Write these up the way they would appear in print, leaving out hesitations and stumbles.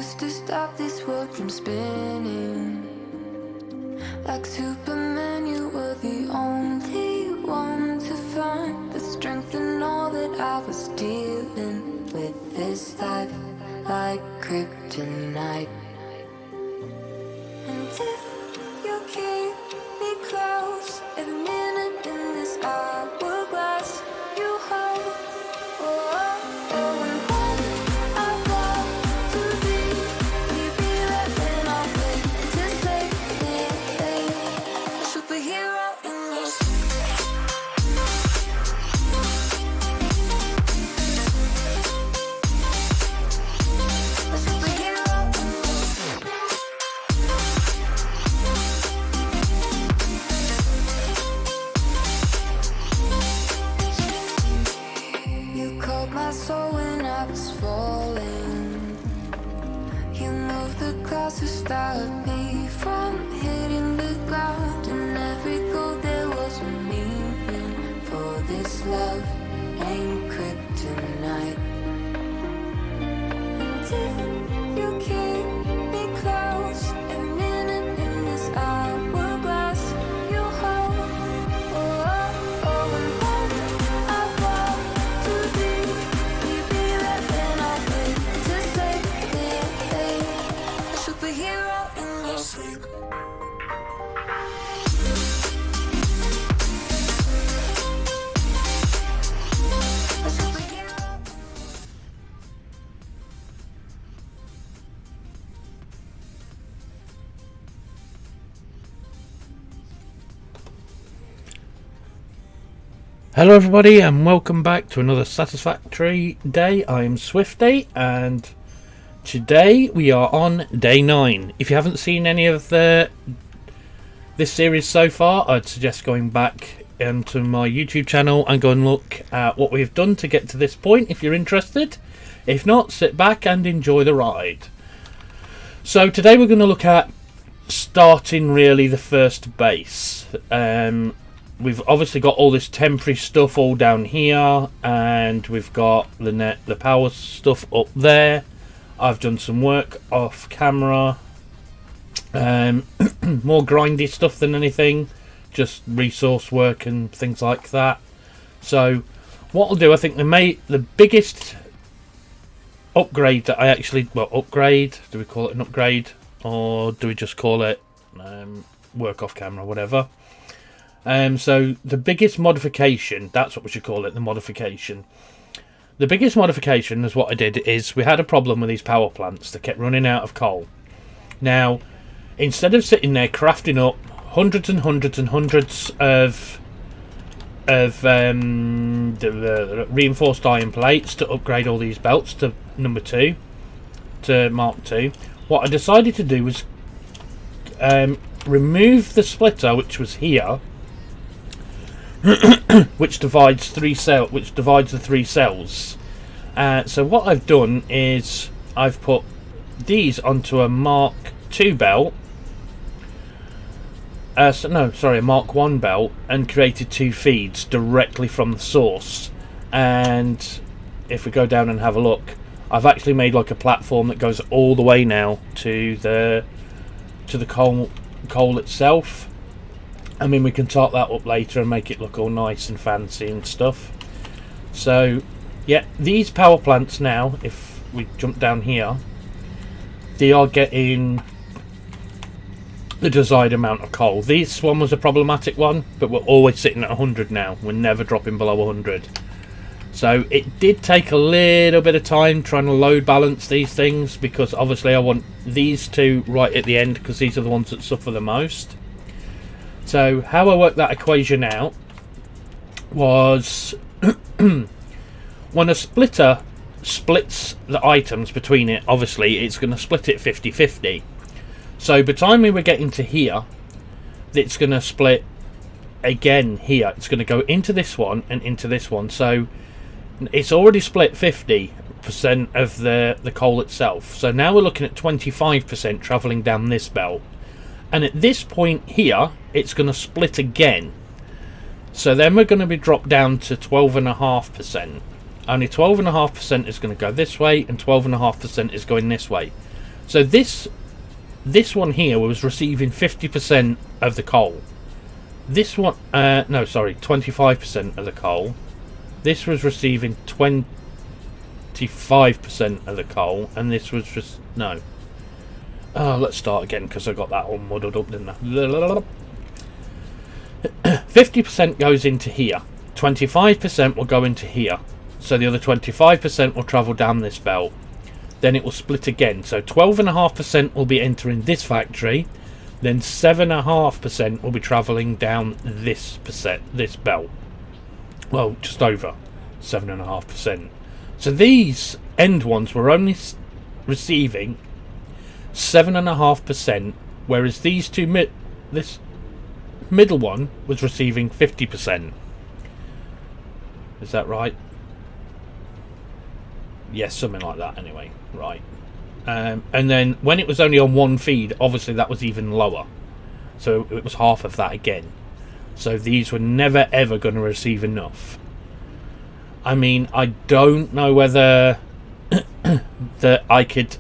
used to stop this world from spinning. Like Superman, you were the only one to find the strength in all that I was dealing with. This life like kryptonite. And if you keep me close, every minute in this hourglass you hold. Oh, oh, oh, and when I fall to thee, will you be right when I wait to save me? A superhero in your sleep. A superhero in your sleep. You called my soul when I was falling. You moved the clouds to stop me from hitting the ground. In every goal there was a meaning. For this love ain't kryptonite. And if you keep me close, every minute in this hourglass you hold. Oh, oh, oh, and when I fall to thee, will you be right when I wait to save me? A superhero in your sleep. A superhero. Hello everybody and welcome back to another Satisfactory day. I'm Swifty and today we are on day 9. If you haven't seen any of this series so far, I'd suggest going back to my YouTube channel and go and look at what we've done to get to this point if you're interested. If not, sit back and enjoy the ride. So today we're going to look at starting really the first base. We've obviously got all this temporary stuff all down here, and we've got the power stuff up there. I've done some work off camera, more grindy stuff than anything, just resource work and things like that. So what I'll do, I think the biggest upgrade that I actually, upgrade, do we call it an upgrade or do we just call it work off camera, whatever. So the biggest modification, that's what we should call it, the modification. The biggest modification is what I did is we had a problem with these power plants that kept running out of coal. Now, instead of sitting there crafting up hundreds and hundreds and hundreds of the reinforced iron plates to upgrade all these belts to number 2, to Mark 2, what I decided to do was remove the splitter, which was here, which divides the 3 cells. So what I've done is I've put these onto a Mark 2 belt, a Mark 1 belt, and created 2 feeds directly from the source. And if we go down and have a look, I've actually made like a platform that goes all the way now to the coal itself. I mean, we can top that up later and make it look all nice and fancy and stuff. So, yeah, these power plants now, if we jump down here, they are getting the desired amount of coal. This one was a problematic one, but we're always sitting at 100 now. We're never dropping below 100. So it did take a little bit of time trying to load balance these things, because obviously I want these two right at the end because these are the ones that suffer the most. So how I worked that equation out was when a splitter splits the items between it, obviously it's going to split it 50-50. So by the time we were getting to here, it's going to split again here. It's going to go into this one and into this one. So it's already split 50% of the coal itself. So now we're looking at 25% travelling down this belt. And at this point here, it's going to split again. So then we're going to be dropped down to 12.5%. Only 12.5% is going to go this way, and 12.5% is going this way. So this one here was receiving 50% of the coal. This one, no, sorry, 25% of the coal. This was receiving 25% of the coal, and this was just no. Oh, let's start again because I got that all muddled up, didn't I? 50% goes into here. 25% will go into here. So the other 25% will travel down this belt. Then it will split again. So 12.5% will be entering this factory. Then 7.5% will be travelling down this belt. Well, just over 7.5%. So these end ones were only receiving 7.5%, whereas these two this middle one was receiving 50%. Is that right? Yes, something like that anyway. Right. And then when it was only on one feed, obviously that was even lower. So it was half of that again. So these were never ever going to receive enough. I mean, I don't know whether that I could...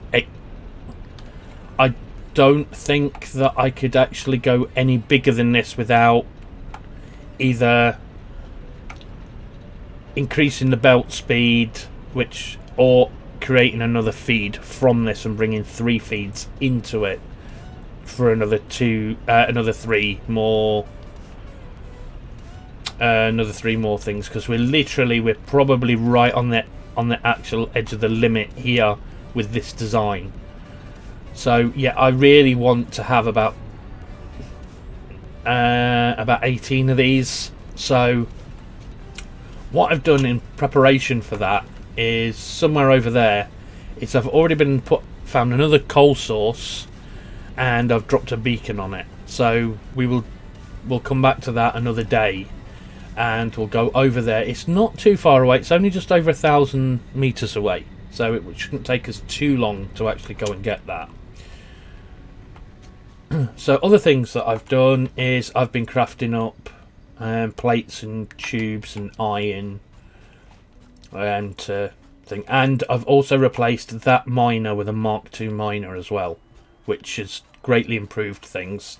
I don't think that I could actually go any bigger than this without either increasing the belt speed, or creating another feed from this and bringing 3 feeds into it for another 3 more things, because we're probably right on the actual edge of the limit here with this design. So yeah, I really want to have about 18 of these. So what I've done in preparation for that is somewhere over there is I've already found another coal source, and I've dropped a beacon on it. So we'll come back to that another day, and we'll go over there. It's not too far away. It's only just over 1,000 meters away, so it shouldn't take us too long to actually go and get that. So other things that I've done is I've been crafting up plates and tubes and iron and thing, and I've also replaced that miner with a Mark II miner as well, which has greatly improved things.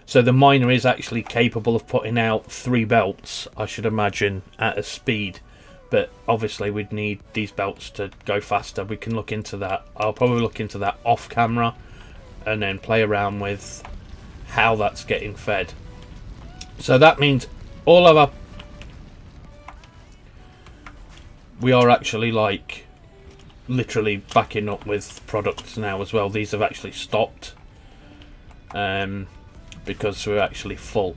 So the miner is actually capable of putting out 3 belts, I should imagine, at a speed, but obviously we'd need these belts to go faster. We can look into that. I'll probably look into that off camera and then play around with how that's getting fed. So that means all of we are actually like literally backing up with products now as well. These have actually stopped because we're actually full.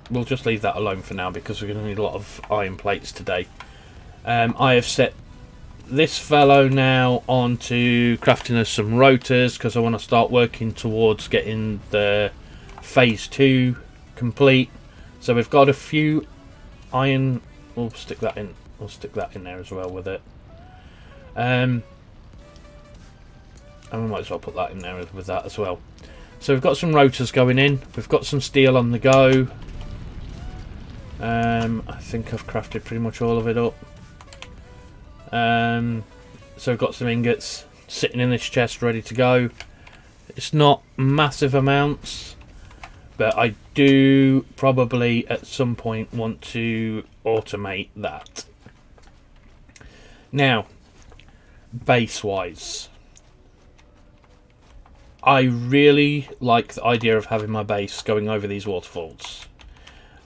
We'll just leave that alone for now because we're going to need a lot of iron plates today. I have set this fellow now onto crafting us some rotors because I want to start working towards getting the phase 2 complete. So we've got a few iron. We'll stick that in. We'll stick that in there as well with it. And we might as well put that in there with that as well. So we've got some rotors going in. We've got some steel on the go. I think I've crafted pretty much all of it up. So we've got some ingots sitting in this chest ready to go. It's not massive amounts, but I do probably at some point want to automate that. Now, base wise, I really like the idea of having my base going over these waterfalls,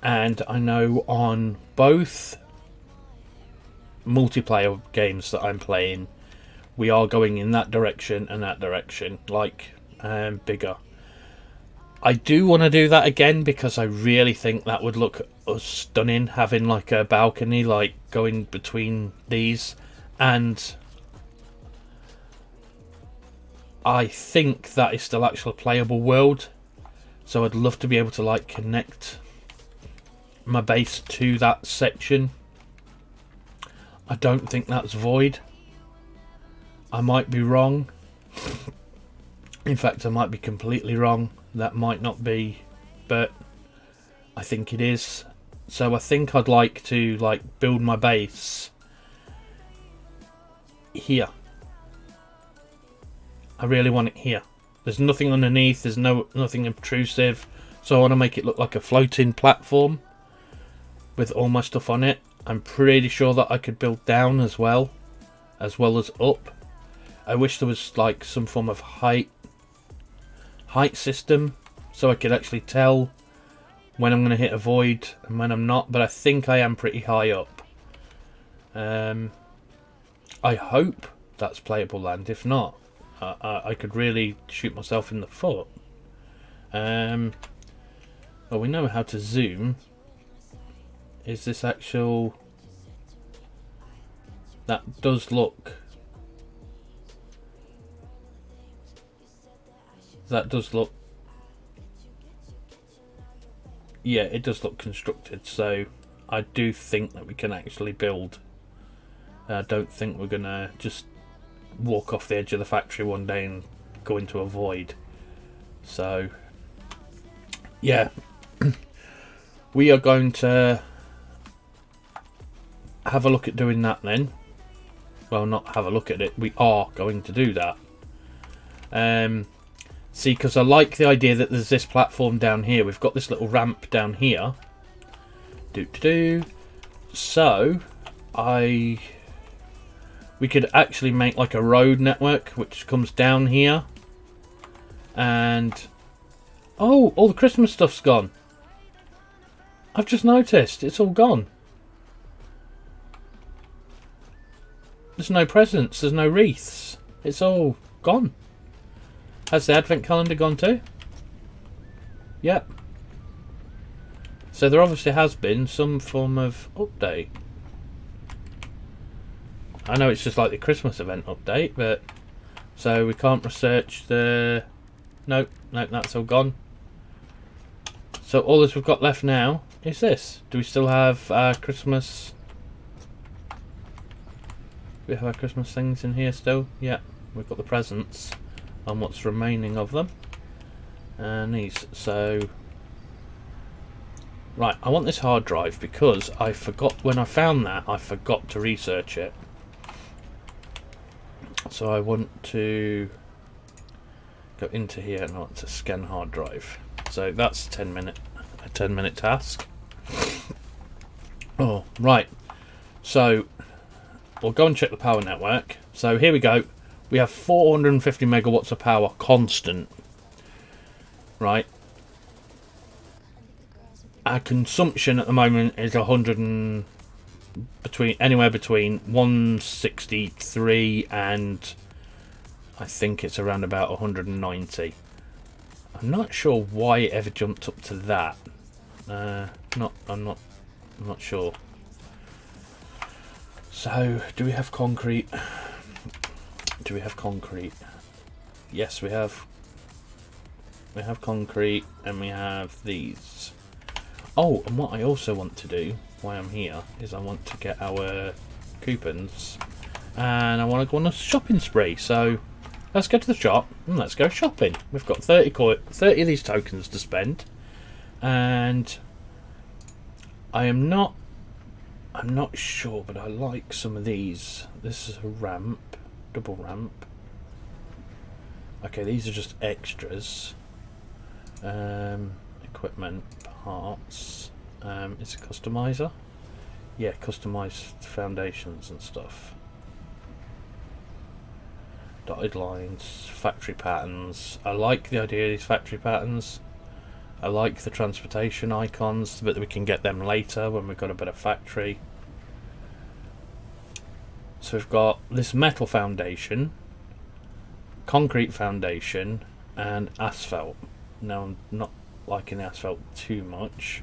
and I know on both multiplayer games that I'm playing we are going in that direction and that direction, like bigger. I do want to do that again because I really think that would look stunning, having like a balcony like going between these, and I think that is still actually a playable world, so I'd love to be able to like connect my base to that section. I don't think that's void. I might be wrong. In fact, I might be completely wrong. That might not be, but I think it is. So I think I'd like to build my base here. I really want it here. There's nothing underneath, there's nothing obtrusive, so I want to make it look like a floating platform with all my stuff on it. I'm pretty sure that I could build down as well as up. I wish there was like some form of height system so I could actually tell when I'm going to hit a void and when I'm not, but I think I am pretty high up. I hope that's playable land. If not, I could really shoot myself in the foot. Well, we know how to zoom. Is this actual... That does look... Yeah, it does look constructed, so I do think that we can actually build. I don't think we're gonna just walk off the edge of the factory one day and go into a void. So yeah, we are going to have a look at doing that then. Well, not have a look at it, we are going to do that. See, because I like the idea that there's this platform down here. We've got this little ramp down here. So we could actually make like a road network which comes down here. And oh, all the Christmas stuff's gone. I've just noticed it's all gone. There's no presents, there's no wreaths. It's all gone. Has the advent calendar gone too? Yep. So there obviously has been some form of update. I know it's just like the Christmas event update, but so we can't research the... Nope, that's all gone. So all that we've got left now is this. Do we still have Christmas? We have our Christmas things in here still? Yeah, we've got the presents on what's remaining of them. And these, so... Right, I want this hard drive because I forgot, when I found that, I forgot to research it. So I want to go into here and I want to scan hard drive. So that's a 10-minute task. Oh, right. So we'll go and check the power network. So here we go. We have 450 megawatts of power constant. Right. Our consumption at the moment is anywhere between 163 and I think it's around about 190. I'm not sure why it ever jumped up to that. I'm not sure. So, do we have concrete? Do we have concrete? Yes, we have. We have concrete and we have these. Oh, and what I also want to do while I'm here is I want to get our coupons and I want to go on a shopping spree. So let's go to the shop and let's go shopping. We've got 30 of these tokens to spend, and I'm not sure, but I like some of these. This is a ramp, double ramp. Okay, these are just extras. Equipment, parts. It's a customizer. Yeah, customized foundations and stuff. Dotted lines, factory patterns. I like the idea of these factory patterns. I like the transportation icons, but we can get them later when we've got a better factory. So we've got this metal foundation, concrete foundation, and asphalt. Now I'm not liking the asphalt too much,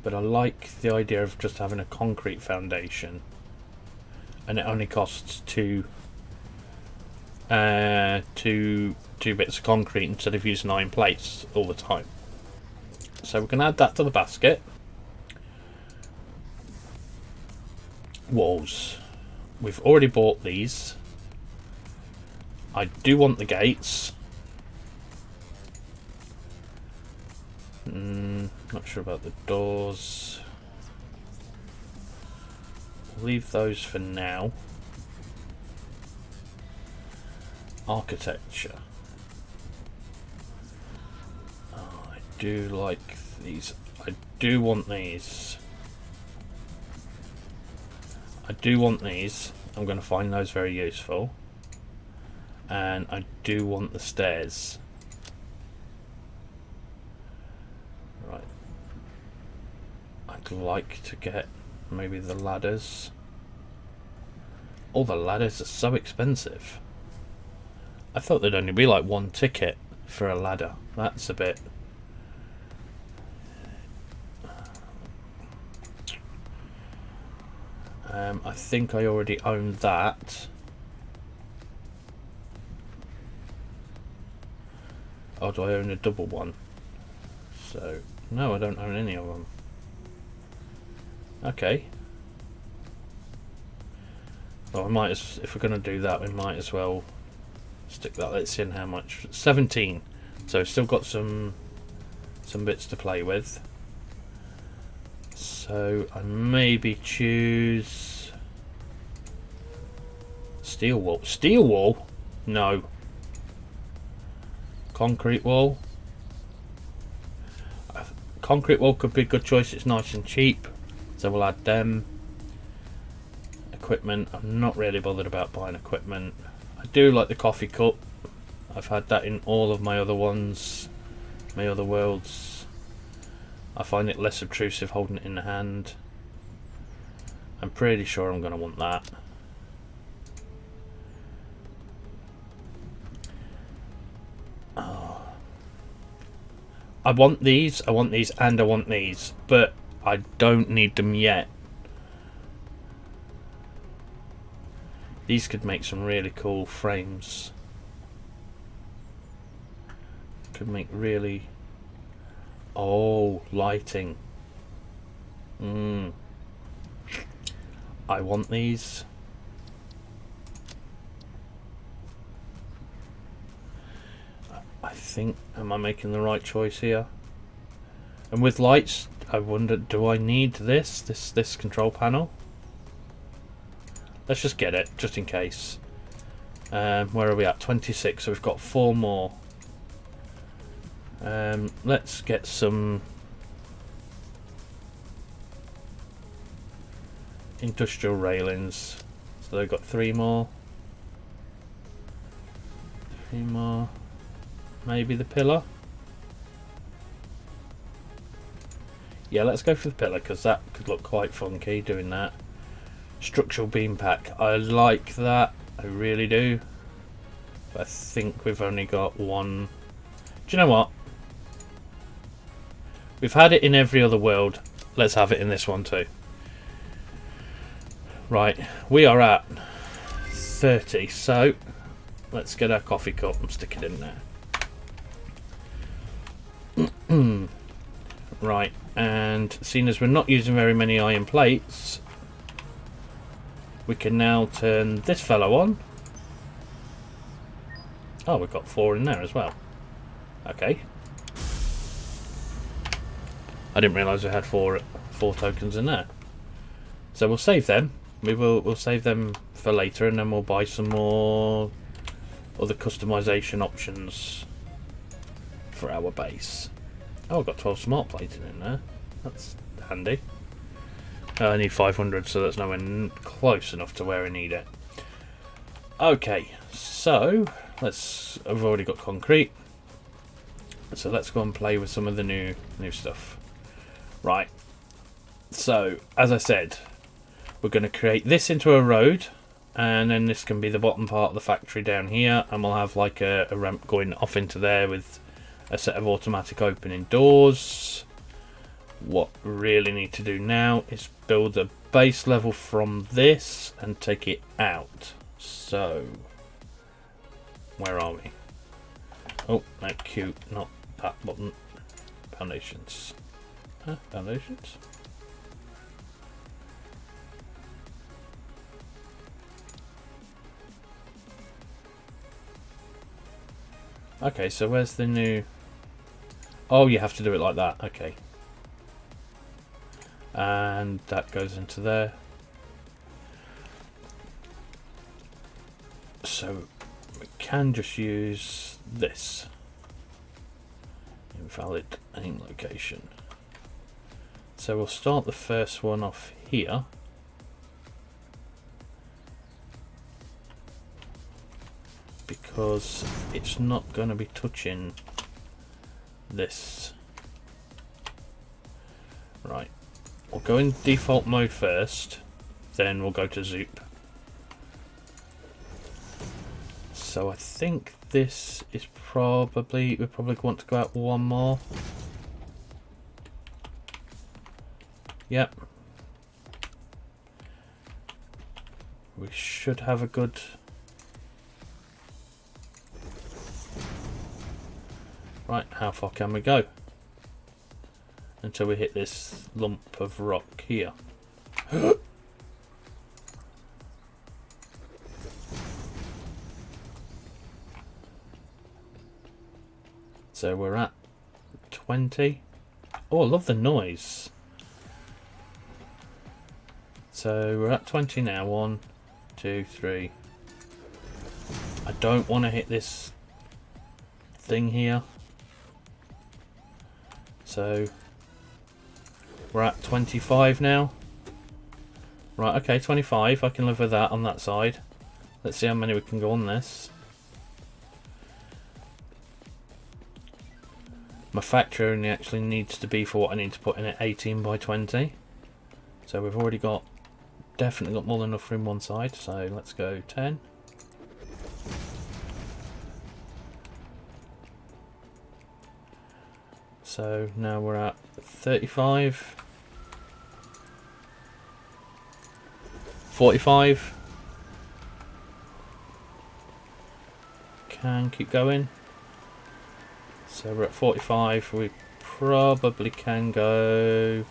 but I like the idea of just having a concrete foundation, and it only costs two bits of concrete instead of using iron plates all the time. So we can add that to the basket. Walls. We've already bought these. I do want the gates. Not sure about the doors. Leave those for now. Architecture. Oh, I do like these. I do want these. I do want these. I'm going to find those very useful. And I do want the stairs. Right. I'd like to get maybe the ladders. All the ladders are so expensive. I thought there'd only be like one ticket for a ladder. That's a bit... I think I already own that. Oh, do I own a double one? So, no, I don't own any of them. Okay. Well, I might as, if we're going to do that, we might as well stick that. Let's see how much. 17. So still got some bits to play with. So I maybe choose steel wall. Steel wall? No. Concrete wall. Concrete wall could be a good choice. It's nice and cheap, so we'll add them. Equipment. I'm not really bothered about buying equipment. I do like the coffee cup. I've had that in all of my other ones, my other worlds. I find it less obtrusive holding it in the hand. I'm pretty sure I'm going to want that. Oh. I want these, and I want these, but I don't need them yet. These could make some really cool frames. Could make really... Oh, lighting. I want these. I think, am I making the right choice here? And with lights, I wonder, do I need this control panel? Let's just get it, just in case. Where are we at? 26, so we've got 4 more. Let's get some industrial railings. So they've got 3 more. 3 more. Maybe the pillar. Yeah, let's go for the pillar, because that could look quite funky doing that. Structural beam pack. I like that. I really do. But I think we've only got 1. Do you know what? We've had it in every other world. Let's have it in this one too. Right, we are at 30, so let's get our coffee cup and stick it in there. Right, and seeing as we're not using very many iron plates, we can now turn this fellow on. Oh, we've got 4 in there as well. Okay. I didn't realise we had 4 tokens in there. So we'll save them. We'll save them for later, and then we'll buy some more other customization options for our base. Oh, I've got 12 smart plating in there. That's handy. I need 500, so that's nowhere close enough to where I need it. Okay, so I've already got concrete. So let's go and play with some of the new stuff. Right, so as I said, we're going to create this into a road, and then this can be the bottom part of the factory down here, and we'll have like a ramp going off into there with a set of automatic opening doors. What we really need to do now is build a base level from this and take it out. So where are we? Oh, no, Q, not that button. Foundations. Foundations. Okay, so where's the new... Oh, you have to do it like that. Okay. and that goes into there. So we can just use this. Invalid aim location. So we'll start the first one off here. Because it's not going to be touching this. Right. We'll go in default mode first, then we'll go to Zoop. So I think this is probably, we probably want to go out one more. Yep. We should have a good... Right, how far can we go? Until we hit this lump of rock here. So we're at 20. Oh, I love the noise. So we're at 20 now. 1, 2, 3. I don't want to hit this thing here. So we're at 25 now. Right, okay, 25. I can live with that on that side. Let's see how many we can go on this. My factory only actually needs to be for what I need to put in it, 18 by 20. So we've already got, definitely got more than enough room one side. So let's go 10. So now we're at 35. 45. Can keep going. So we're at 45. We probably can go.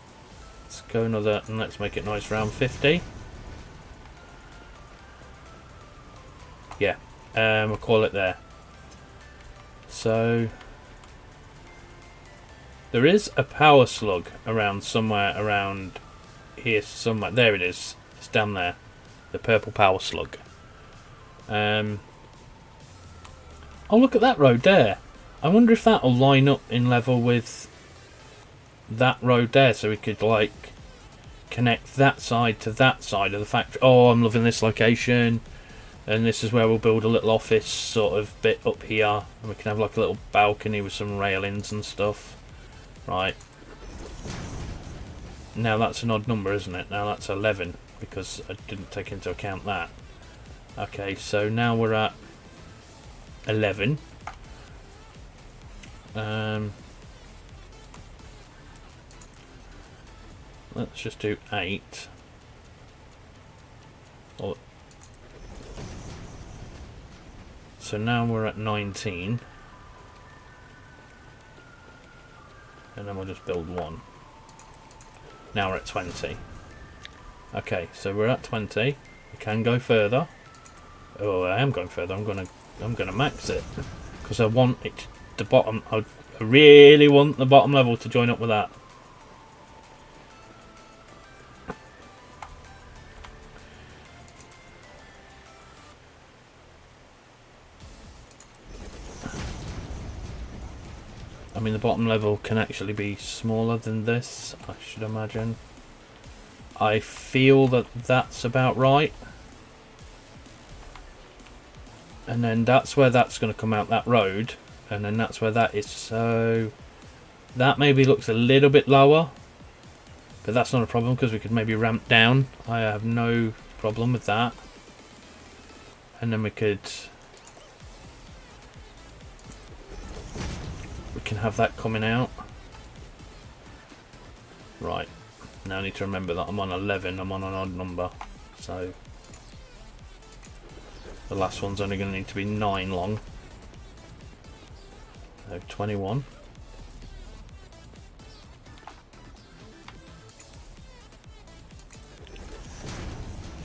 Let's go another, and let's make it nice round 50. Yeah, we'll call it there. So there is a power slug around somewhere around here somewhere. There it is. It's down there. The purple power slug. Oh, look at that road there. I wonder if that'll line up in level with that road there, so we could like connect that side to that side of the factory. Oh, I'm loving this location. And this is where we'll build a little office sort of bit up here, and we can have like a little balcony with some railings and stuff. Right. Now that's an odd number, isn't it? Now that's 11, because I didn't take into account that. Okay, so now we're at 11. Let's just do 8. So now we're at 19. And then we'll just build 1. Now we're at 20. Okay, so we're at 20. We can go further. Oh, I am going further. I'm gonna max it because I want it the bottom. I really want the bottom level to join up with that. I mean, the bottom level can actually be smaller than this, I should imagine. I feel that that's about right. And then that's where that's going to come out, that road. And then that's where that is. So that maybe looks a little bit lower. But that's not a problem because we could maybe ramp down. I have no problem with that. And then we can have that coming out. Right. Now I need to remember that I'm on 11. I'm on an odd number. So the last one's only going to need to be 9 long. So 21.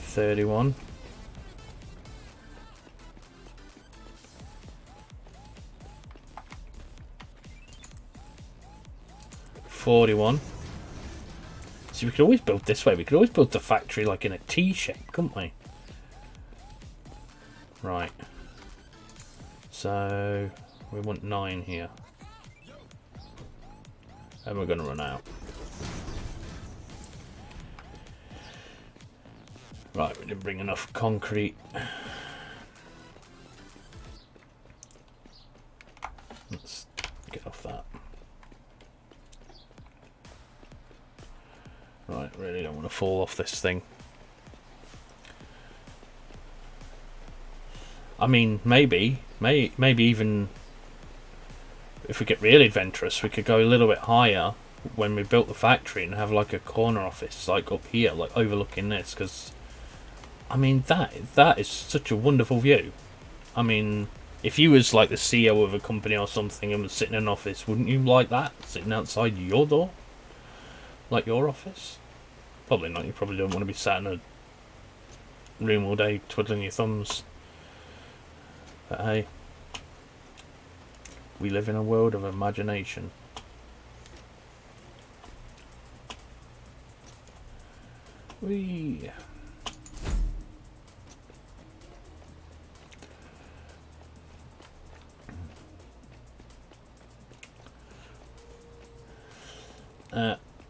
$31. 41. So See, we could always build this way. We could always build the factory like in a T shape, couldn't we? Right. So we want 9 here. And we're going to run out. Right, we didn't bring enough concrete. Let's get off that. Right, really don't want to fall off this thing. I mean, maybe even if we get really adventurous, we could go a little bit higher when we built the factory and have like a corner office like up here, like overlooking this, because I mean that is such a wonderful view. I mean, if you was like the CEO of a company or something and was sitting in an office, wouldn't you like that, sitting outside your door, like your office? Probably not. You probably don't want to be sat in a room all day twiddling your thumbs. But hey, we live in a world of imagination. We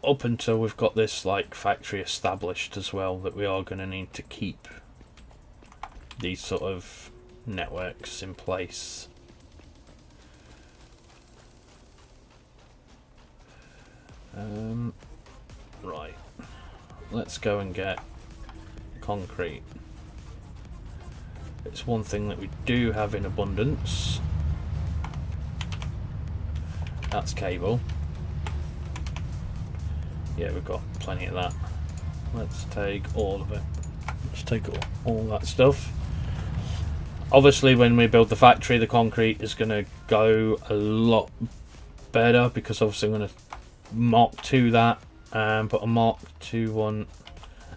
up until we've got this like factory established as well, that we are going to need to keep these sort of networks in place. Right, let's go and get concrete. It's one thing that we do have in abundance. That's cable. Yeah, we've got plenty of that. Let's take all of it. Let's take all that stuff. Obviously, when we build the factory, the concrete is going to go a lot better, because obviously I'm going to Mark 2 that and put a Mark 2 one.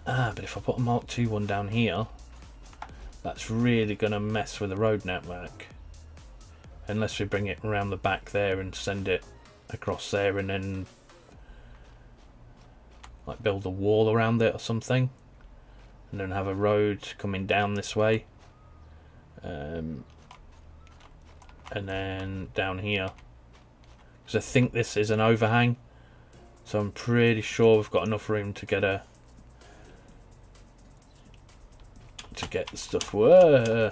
But if I put a Mark 2 one down here, that's really going to mess with the road network. Unless we bring it around the back there and send it across there, and then like build a wall around it or something, and then have a road coming down this way, and then down here, because I think this is an overhang, so I'm pretty sure we've got enough room to get the stuff. Whoa.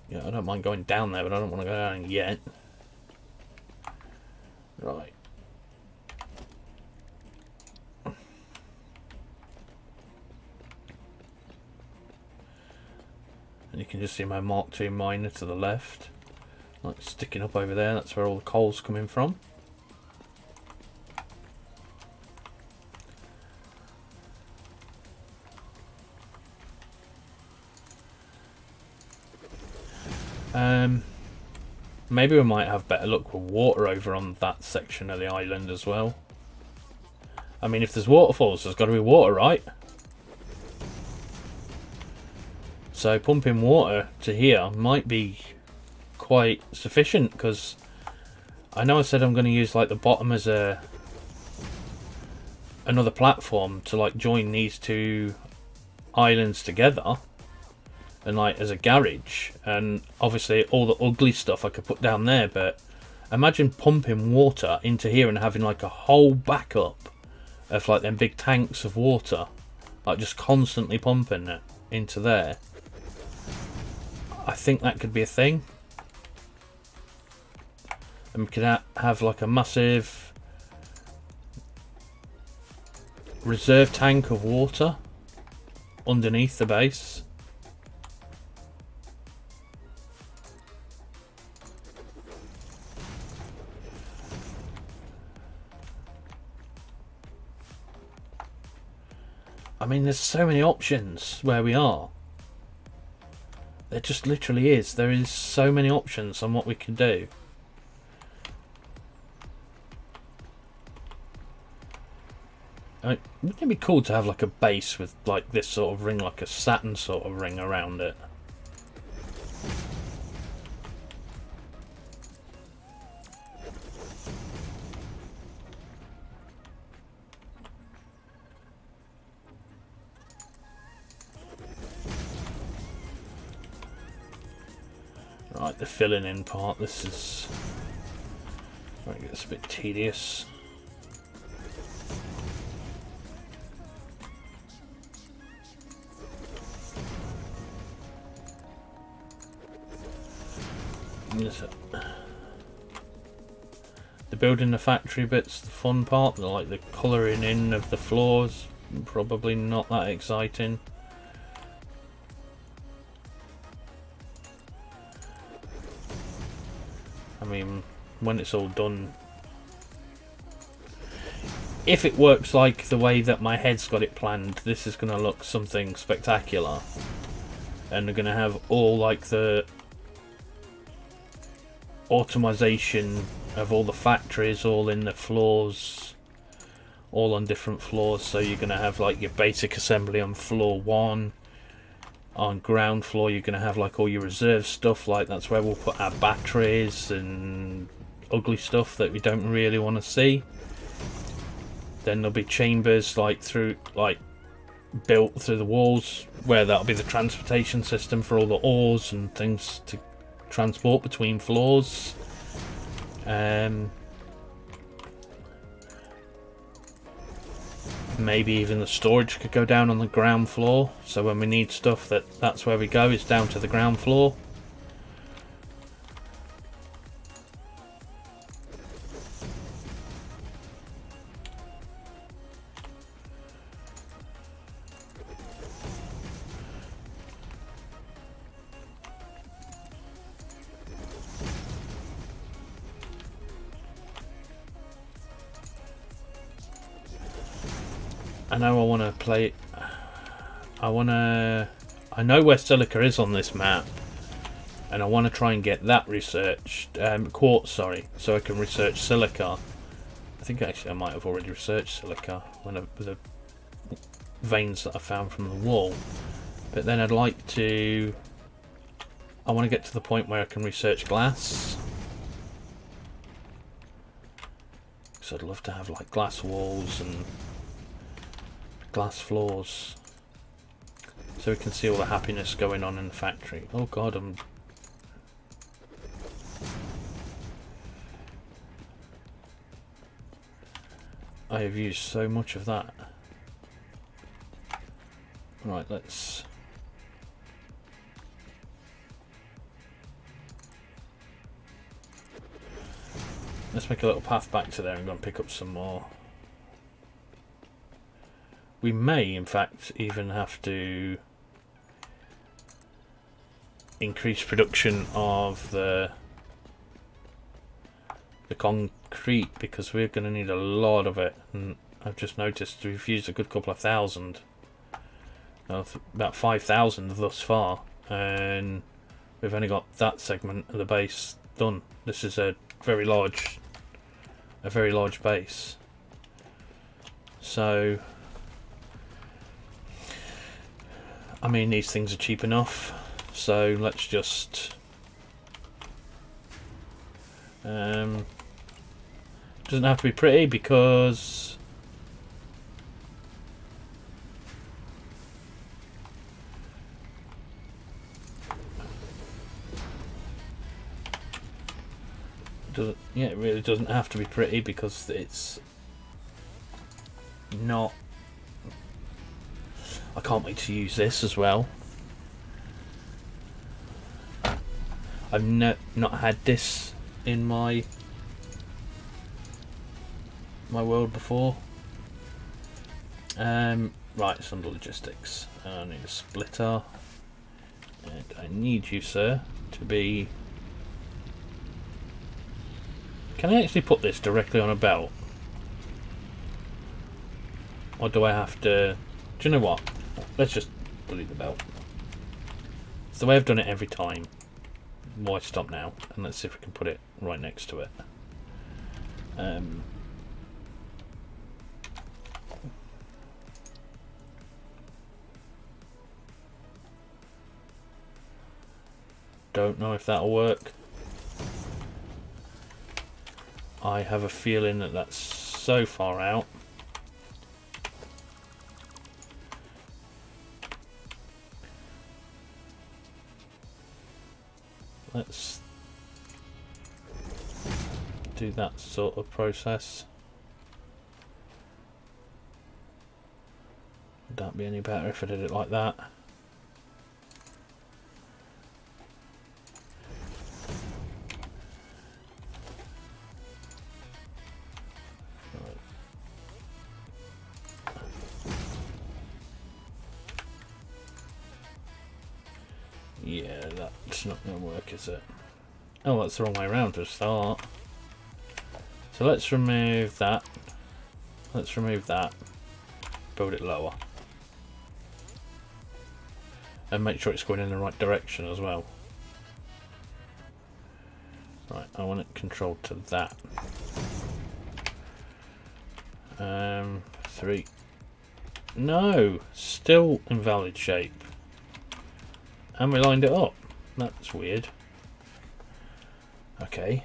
Yeah, I don't mind going down there, but I don't want to go down yet. Right. And you can just see my Mark II miner to the left, like sticking up over there. That's where all the coal's coming from. Maybe we might have better luck with water over on that section of the island as well. I mean, if there's waterfalls, there's got to be water, right? So pumping water to here might be quite sufficient, because I know I said I'm going to use like the bottom as another platform to like join these two islands together, and like as a garage, and obviously all the ugly stuff I could put down there. But imagine pumping water into here and having like a whole backup of like them big tanks of water, like just constantly pumping it into there. I think that could be a thing, and we could have like a massive reserve tank of water underneath the base. I mean, there's so many options where we are. There just literally is. There is so many options on what we can do. Wouldn't it be cool to have like a base with like this sort of ring, like a Saturn sort of ring around it? Right, the filling in part, this is where it gets a bit tedious. The building the factory bit's the fun part, like the colouring in of the floors, probably not that exciting. I mean, when it's all done, if it works like the way that my head's got it planned, this is going to look something spectacular. And they're going to have all like the automation of all the factories all in the floors, all on different floors. So you're going to have like your basic assembly on floor 1. On ground floor you're going to have like all your reserve stuff, like that's where we'll put our batteries and ugly stuff that we don't really want to see. Then there'll be chambers like built through the walls where that'll be the transportation system for all the ores and things to transport between floors. Maybe even the storage could go down on the ground floor, so when we need stuff, that's where we go, is down to the ground floor. I know I want to play. I know where silica is on this map, and I want to try and get that researched. Quartz, sorry, so I can research silica. I think actually I might have already researched silica the veins that I found from the wall. But then I'd like to. I want to get to the point where I can research glass. So I'd love to have like glass walls and glass floors, so we can see all the happiness going on in the factory. Oh god, I have used so much of that. Right, let's make a little path back to there and go and pick up some more. We may, in fact, even have to increase production of the concrete, because we're going to need a lot of it. And I've just noticed we've used a good couple of thousand, about 5,000 thus far, and we've only got that segment of the base done. This is a very large base. So. I mean, these things are cheap enough, so let's just doesn't have to be pretty, because it really doesn't have to be pretty, because it's not. I can't wait to use this as well. I've not had this in my world before. Right, it's under logistics. I need a splitter, and I need you, sir, to be. Can I actually put this directly on a belt, or do I have to? Do you know what? Let's just delete the belt. It's the way I've done it every time. Why stop now? And let's see if we can put it right next to it. Don't know if that'll work. I have a feeling that that's so far out. let's do that sort of process. Would that be any better if I did it like that? Yeah, that's not going to work, is it? Oh, that's the wrong way around to start. So let's remove that. Let's remove that. Build it lower. And make sure it's going in the right direction as well. Right, I want it controlled to that. 3. No! Still invalid shape. And we lined it up. That's weird. Okay.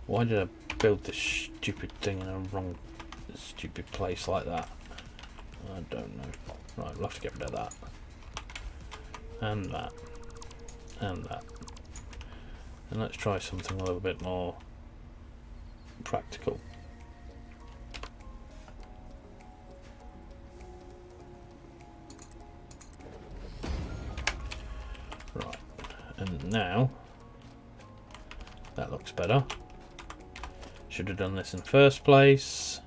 Why did I build this stupid thing in a wrong, stupid place like that? I don't know. Right, we'll have to get rid of that. And that. And that. And let's try something a little bit more practical. Right, and now that looks better. Should have done this in the first place.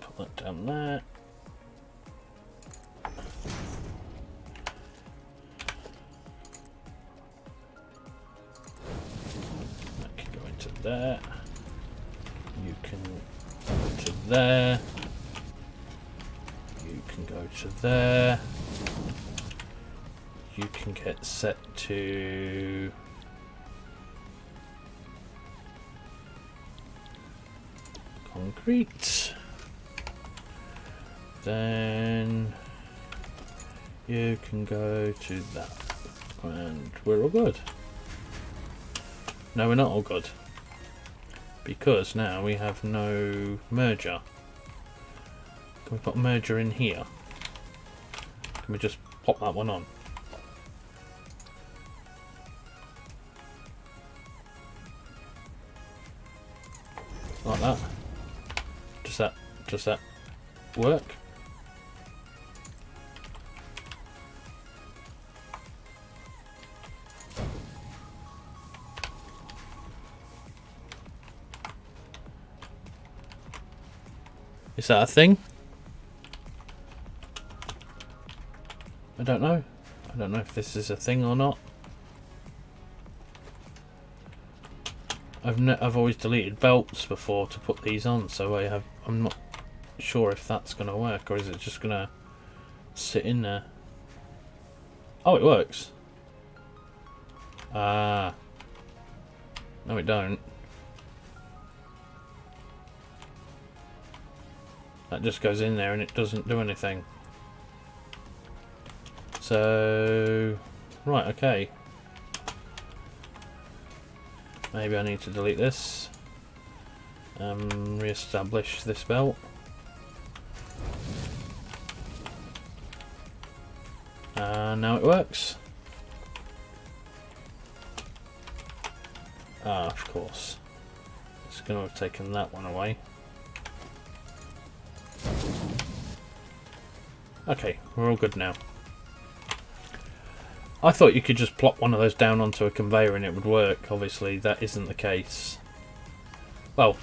Put that down there. That can go into there. You can go to there. You can go to there. You can get set to concrete. Then you can go to that. And we're all good. No, we're not all good. Because now we have no merger. Can we put merger in here? Can we just pop that one on? Like that. Does that work? Is that a thing? I don't know. I don't know if this is a thing or not. I've always deleted belts before to put these on, so I'm not sure if that's gonna work, or is it just gonna sit in there? Oh, it works. Ah. No, it don't. That just goes in there and it doesn't do anything. So, right, okay. Maybe I need to delete this. Re-establish this belt. Now it works. Ah, of course. It's going to have taken that one away. Okay, we're all good now. I thought you could just plop one of those down onto a conveyor and it would work. Obviously, that isn't the case. Well,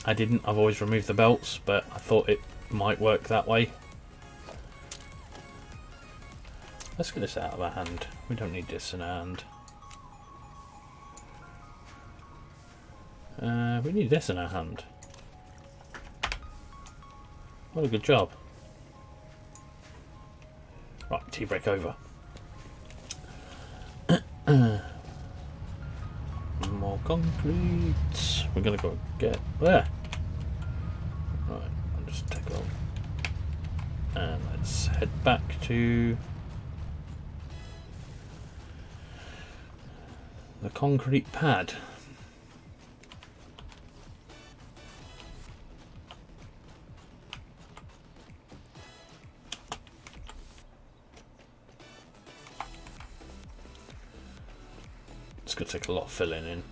I didn't. I've always removed the belts, but I thought it might work that way. Let's get this out of our hand. We don't need this in our hand. We need this in our hand. What a good job. Right, tea break over. More concrete. We're gonna go get there. Right, I'll just take off. And let's head back to the concrete pad. It's going to take a lot of filling in.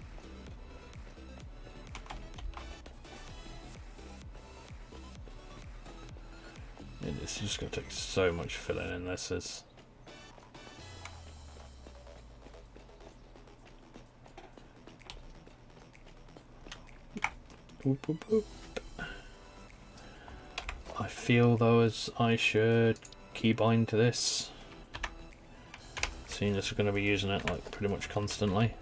It's just going to take so much filling in. This is. Boop, boop, boop. I feel though as I should keybind to this, seeing as we're going to be using it like pretty much constantly.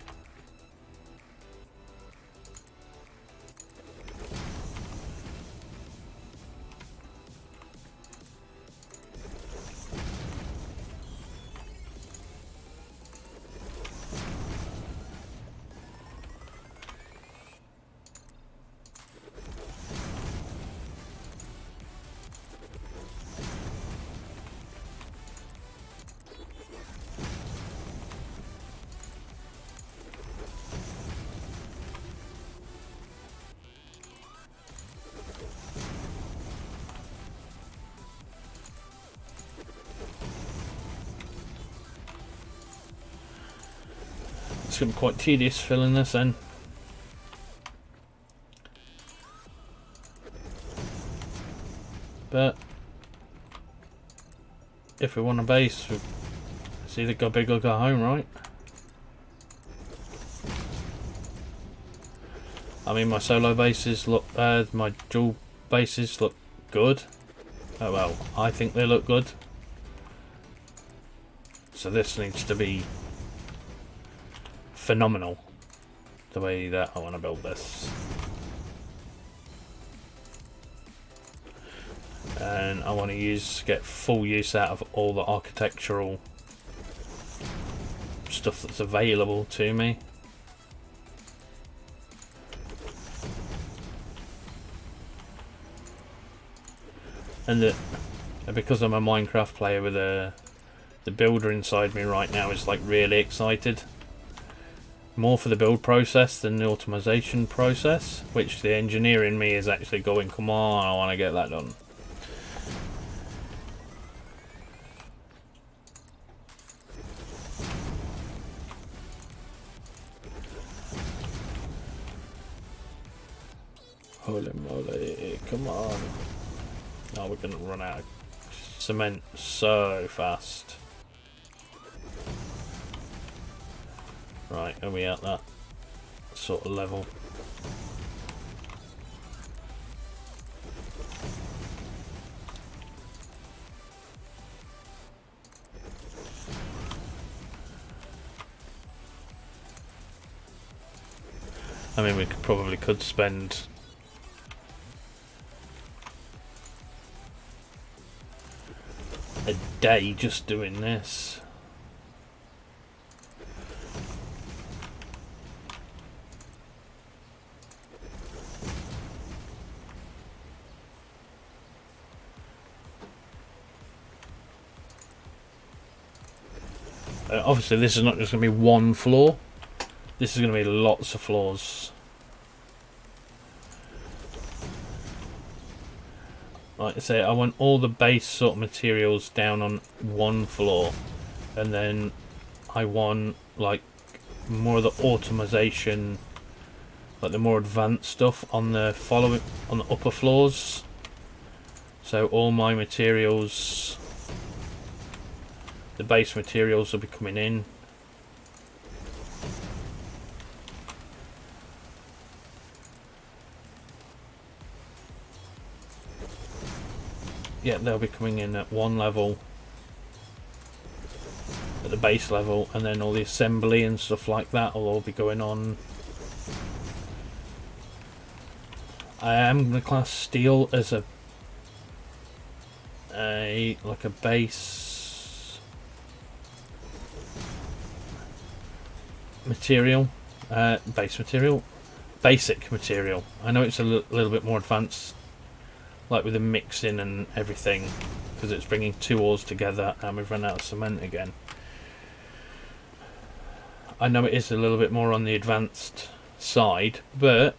It's going to be quite tedious filling this in. But if we want a base, it's either go big or go home, right? I mean, my solo bases look, my dual bases look good. Oh well, I think they look good. So this needs to be phenomenal, the way that I want to build this. And I want to get full use out of all the architectural stuff that's available to me. And because I'm a Minecraft player with the builder inside me right now is like really excited. More for the build process than the optimization process, which the engineer in me is actually going, come on, I want to get that done. Holy moly, come on. Oh, we're going to run out of cement so fast. Right, are we at that sort of level? I mean, we probably could spend a day just doing this. Obviously this is not just going to be one floor, this is going to be lots of floors. Like I say, I want all the base sort of materials down on one floor, and then I want like more of the automation, like the more advanced stuff on the upper floors. So all my materials, the base materials will be coming in. Yeah, they'll be coming in at one level, at the base level, and then all the assembly and stuff like that will all be going on. I am going to class steel as a base material, basic material. I know it's a little bit more advanced, like with the mixing and everything, because it's bringing two ores together, and we've run out of cement again. I know it is a little bit more on the advanced side, but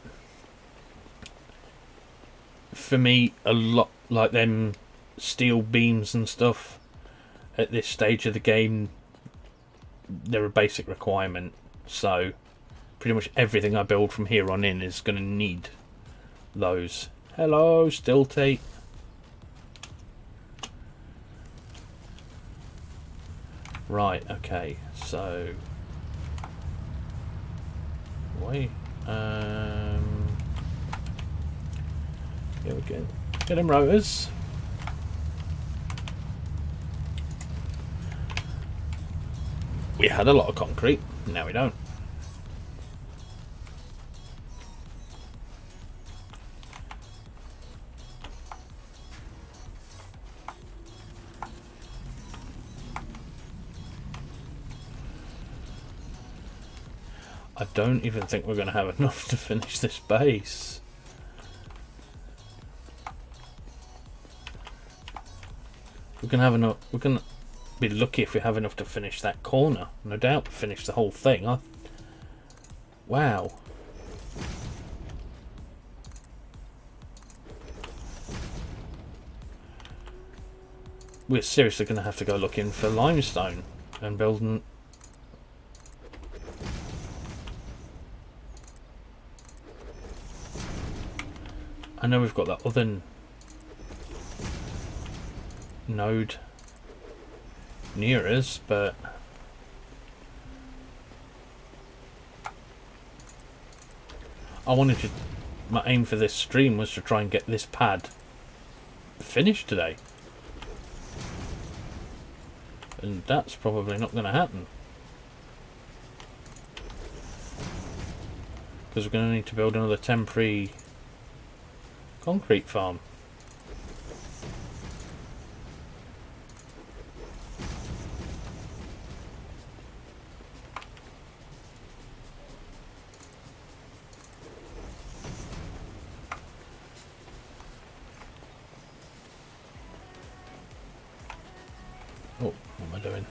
for me, a lot like them steel beams and stuff at this stage of the game, they're a basic requirement. so pretty much everything I build from here on in is going to need those. Hello, Stilty. Right, okay, so wait, here we go. Get them rotors. We had a lot of concrete, now we don't. I don't even think we're going to have enough to finish this base. We're going to have enough. We're going to be lucky if we have enough to finish that corner. No doubt finish the whole thing. Wow. We're seriously going to have to go looking for limestone and building. I know we've got that other node near us, but my aim for this stream was to try and get this pad finished today. And that's probably not going to happen. Because we're going to need to build another temporary concrete farm. Oh, what am I doing?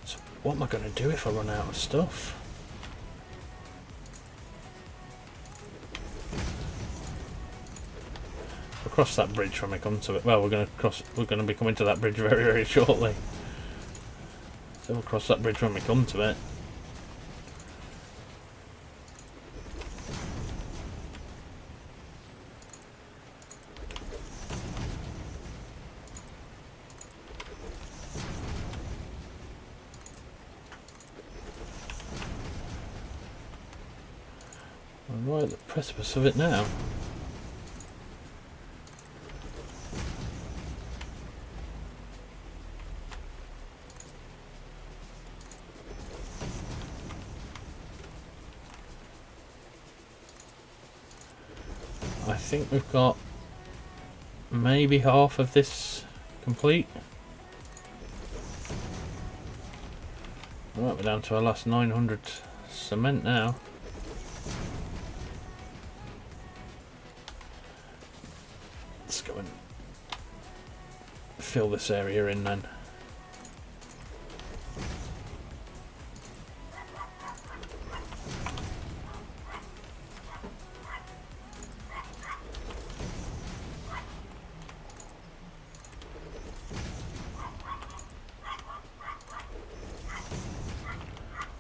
So what am I going to do if I run out of stuff? We'll cross that bridge when we come to it. Well, we're going to be coming to that bridge very, very shortly. So we'll cross that bridge when we come to it. I'm right at the precipice of it now. I think we've got maybe half of this complete. Right, we're down to our last 900 cement now. Let's go and fill this area in then.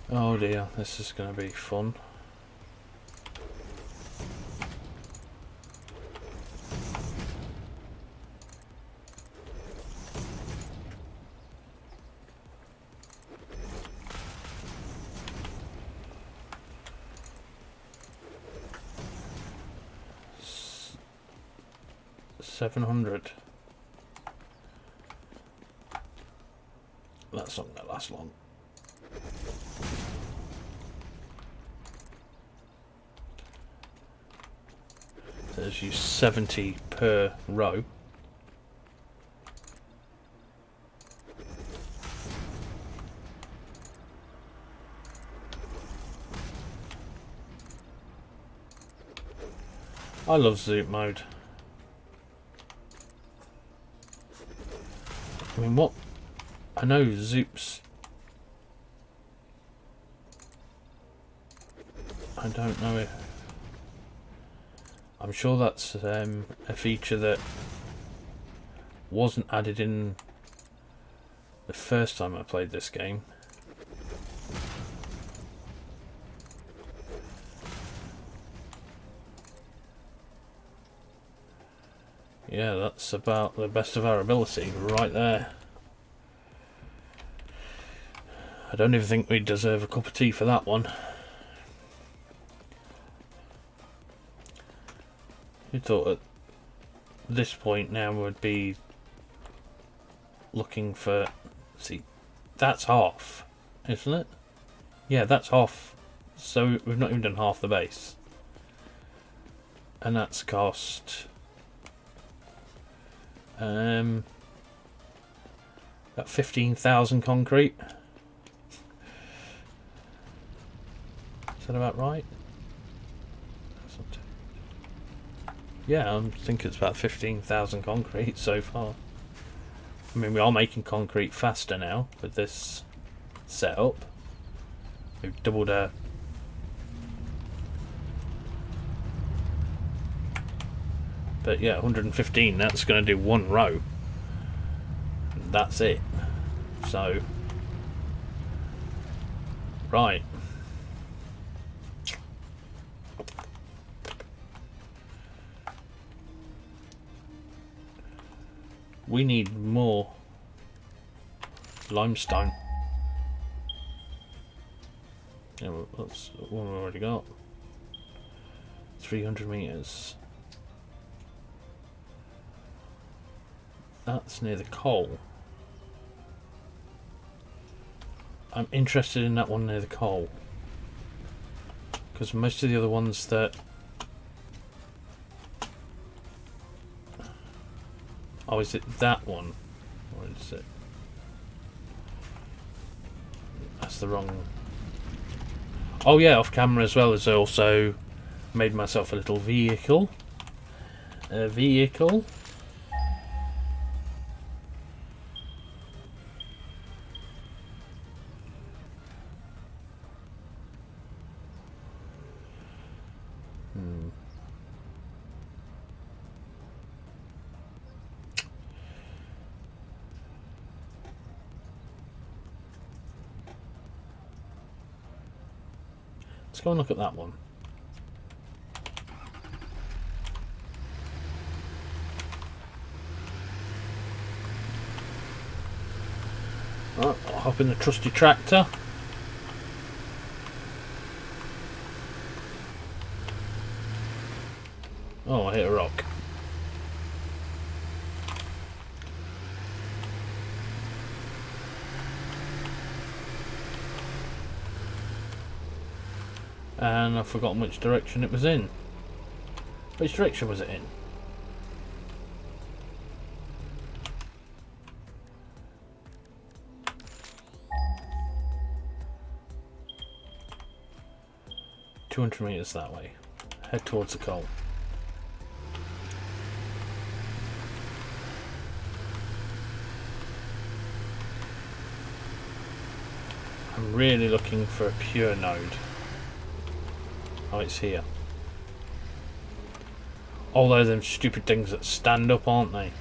Oh dear, this is going to be fun. $700. That's not going to last long. There's you 70 per row. I love zoop mode. I mean, what? I know zoops. I don't know if. I'm sure that's a feature that wasn't added in the first time I played this game. Yeah, that's about the best of our ability right there. I don't even think we deserve a cup of tea for that one. You thought at this point now would be looking for... See, that's half, isn't it? Yeah, that's half. So we've not even done half the base. And that's cost... about 15,000 concrete. Is that about right? Yeah, I think it's about 15,000 concrete so far. I mean, we are making concrete faster now with this setup. We've doubled our... But yeah, 115, that's going to do one row. That's it. So... Right. We need more limestone. Yeah, well, that's one we've already got. 300 meters. That's near the coal. I'm interested in that one near the coal, because most of the other ones that... Oh, is it that one? Or is it... That's the wrong... Oh yeah, off camera as well as I also made myself a little vehicle. A vehicle. Let's go and look at that one. Right, I'll hop in the trusty tractor. Oh, I hit a rock. And I've forgotten which direction it was in. Which direction was it in? $200 meters that way. Head towards the coal. I'm really looking for a pure node. Oh, it's here. All those them stupid things that stand up, aren't they?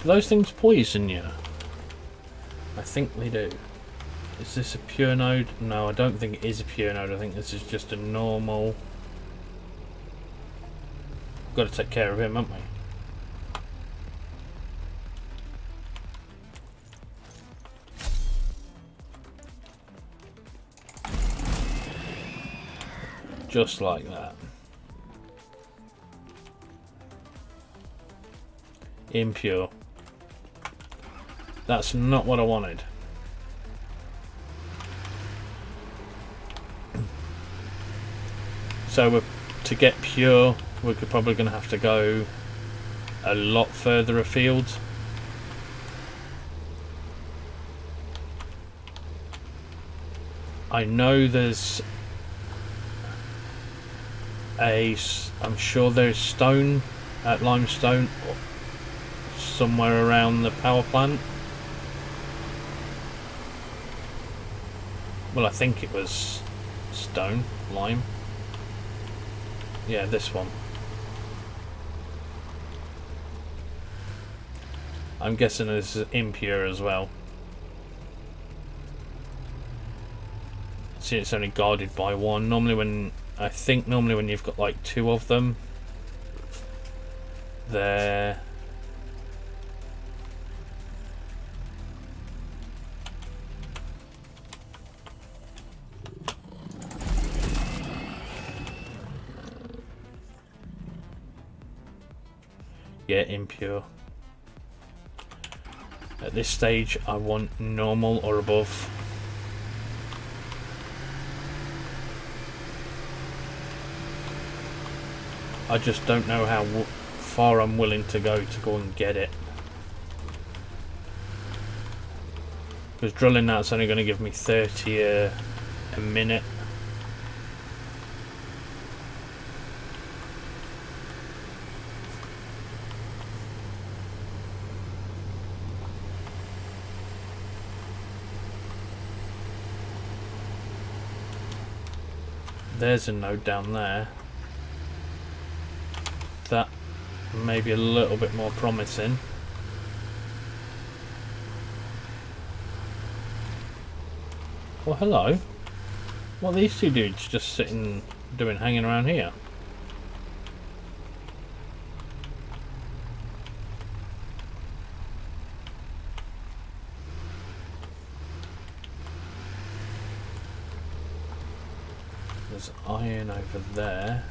Do those things poison you? I think they do. Is this a pure node? No, I don't think it is a pure node. I think this is just a normal... Got to take care of him, haven't we? Just like that. Impure. That's not what I wanted. So to get pure, we're probably going to have to go a lot further afield. I know there's I'm sure there's stone, limestone, somewhere around the power plant. Well, I think it was stone, lime. Yeah, this one. I'm guessing this is impure as well. See, it's only guarded by one. Normally when you've got like two of them, they're impure. At this stage I want normal or above. I just don't know how far I'm willing to go and get it. Because drilling that's only going to give me 30 a minute. There's a node down there. That may be a little bit more promising. Well, hello. What are these two dudes just hanging around here? There's iron over there.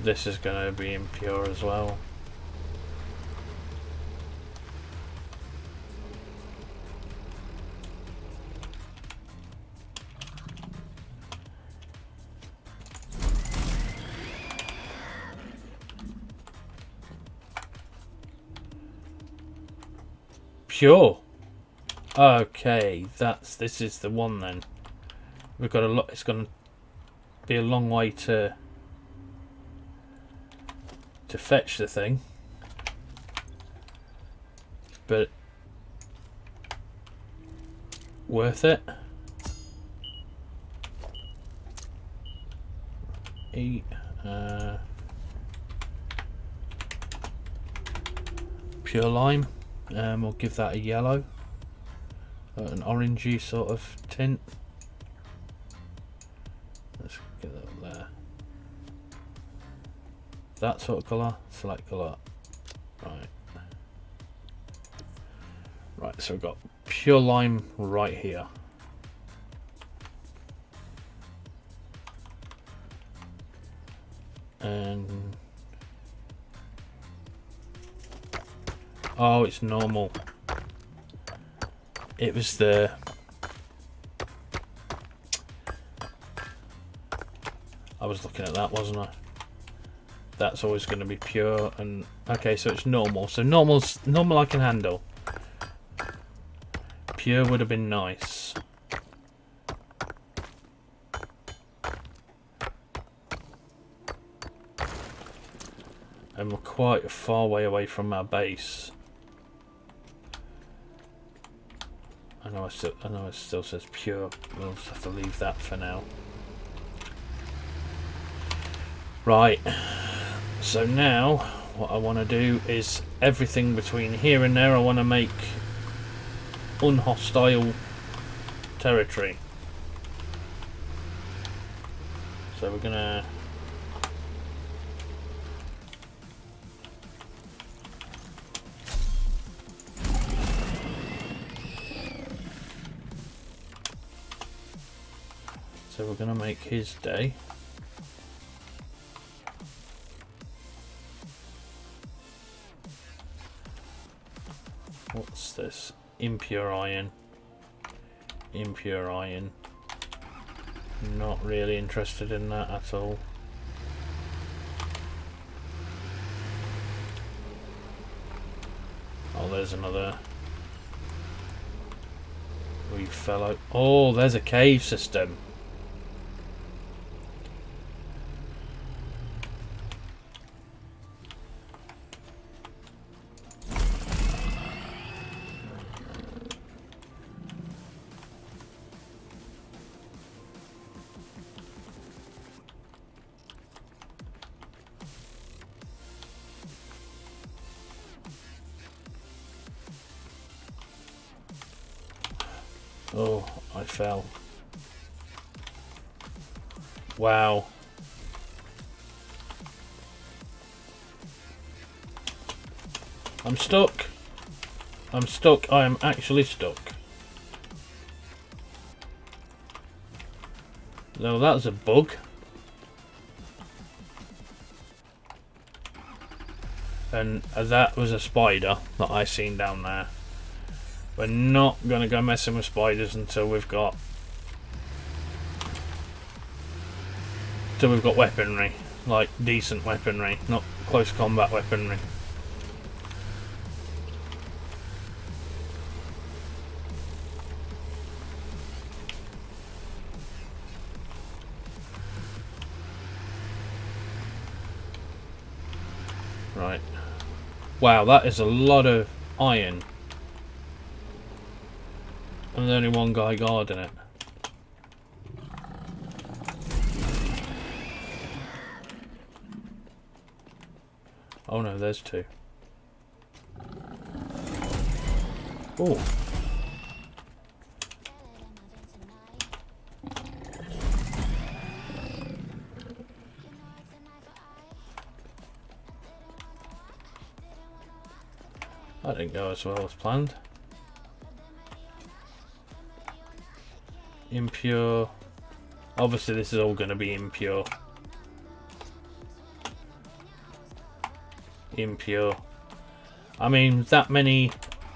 This is going to be impure as well. Pure. Okay, this is the one then. We've got a lot. It's going to be a long way to fetch the thing, but worth it. Eat. Pure lime. We'll give that a yellow, an orangey sort of tint. Let's get that up there. That sort of colour. Select colour. Right, so we've got pure lime right here. And oh, it's normal. It was the I was looking at that, wasn't I? That's always going to be pure. And okay, so it's normal. So normal I can handle. Pure would have been nice. And we're quite a far way away from our base. I know it still says pure. We'll just have to leave that for now. Right. So now what I want to do is everything between here and there I want to make unhostile territory. So we're gonna make his day. What's this? Impure iron. Impure iron. Not really interested in that at all. Oh, there's another wee fellow. Oh, there's a cave system. Oh, I fell. Wow. I'm stuck. I'm stuck. I am actually stuck. No, that's a bug. And that was a spider that I seen down there. We're not going to go messing with spiders until we've got weaponry. Like decent weaponry, not close combat weaponry. Right. Wow, that is a lot of iron. And there's only one guy guarding it. Oh no, there's two. Oh. That didn't go as well as planned. Impure. Obviously this is all going to be impure. Impure. I mean, that many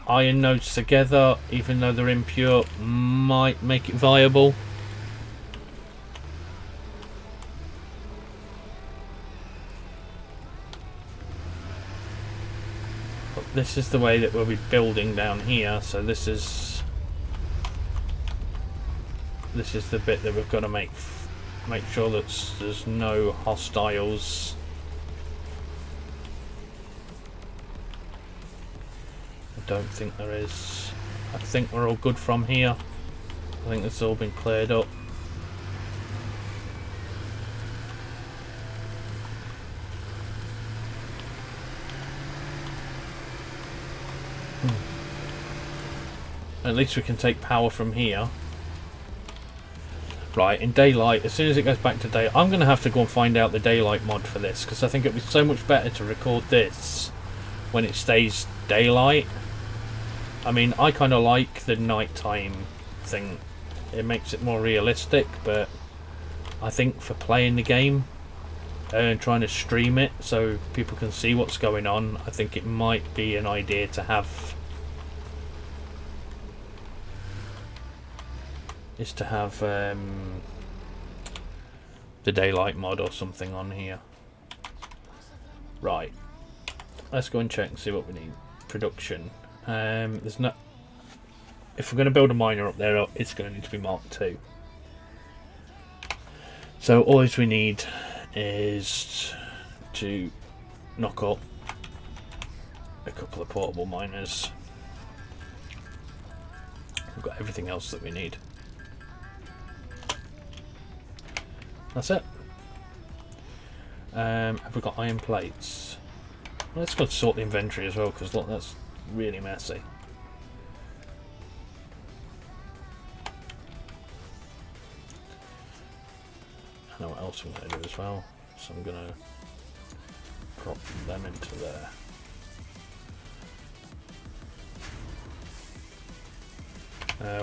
iron nodes together, even though they're impure, might make it viable. But this is the way that we'll be building down here, so this is the bit that we've got to make sure that there's no hostiles. I don't think there is. I think we're all good from here. I think it's all been cleared up. At least we can take power from here. Right, in daylight, as soon as it goes back to day, I'm going to have to go and find out the daylight mod for this, because I think it'd be so much better to record this when it stays daylight. I mean, I kind of like the nighttime thing. It makes it more realistic, but I think for playing the game and trying to stream it so people can see what's going on, I think it might be an idea to have the daylight mod or something on here. Right, let's go and check and see what we need. Production. There's no. If we're going to build a miner up there, it's going to need to be Mark II. So all we need is to knock up a couple of portable miners. We've got everything else that we need. That's it. Have we got iron plates? Let's go sort the inventory as well, because look, that's really messy. I know what else I'm going to do as well, so I'm going to drop them into there.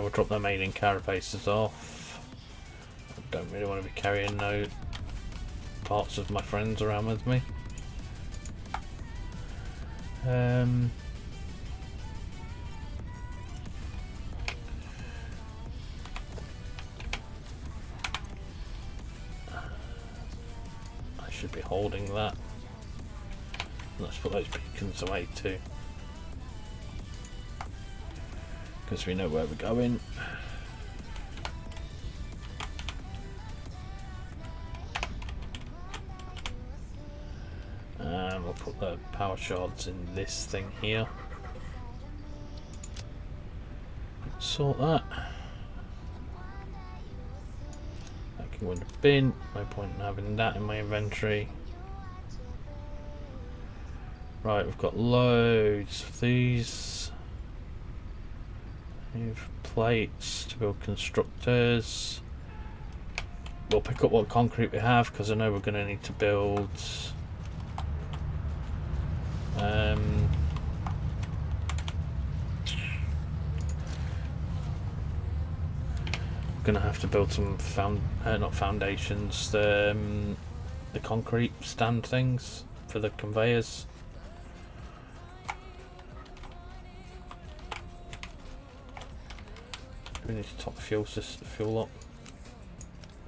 We'll drop their maiden carapaces off. I don't really want to be carrying no parts of my friends around with me. I should be holding that. Let's put those beacons away too, because we know where we're going. And we'll put the power shards in this thing here. Sort that. That can go in the bin. No point in having that in my inventory. Right, we've got loads of these. Move plates to build constructors. We'll pick up what concrete we have because I know we're going to need to build. We're going to have to build some not foundations. The concrete stand things for the conveyors. We need to top fuel up.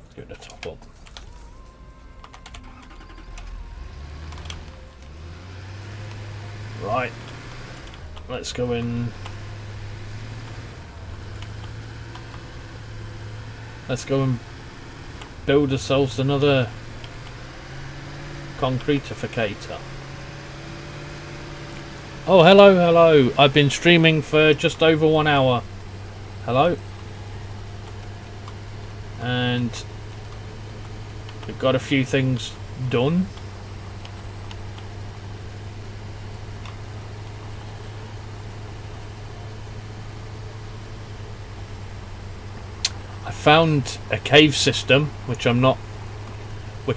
Let's give it a top up. Right. Let's go in. Let's go and build ourselves another concretificator. Oh, hello. I've been streaming for just over 1 hour. Hello. And we've got a few things done. I found a cave system which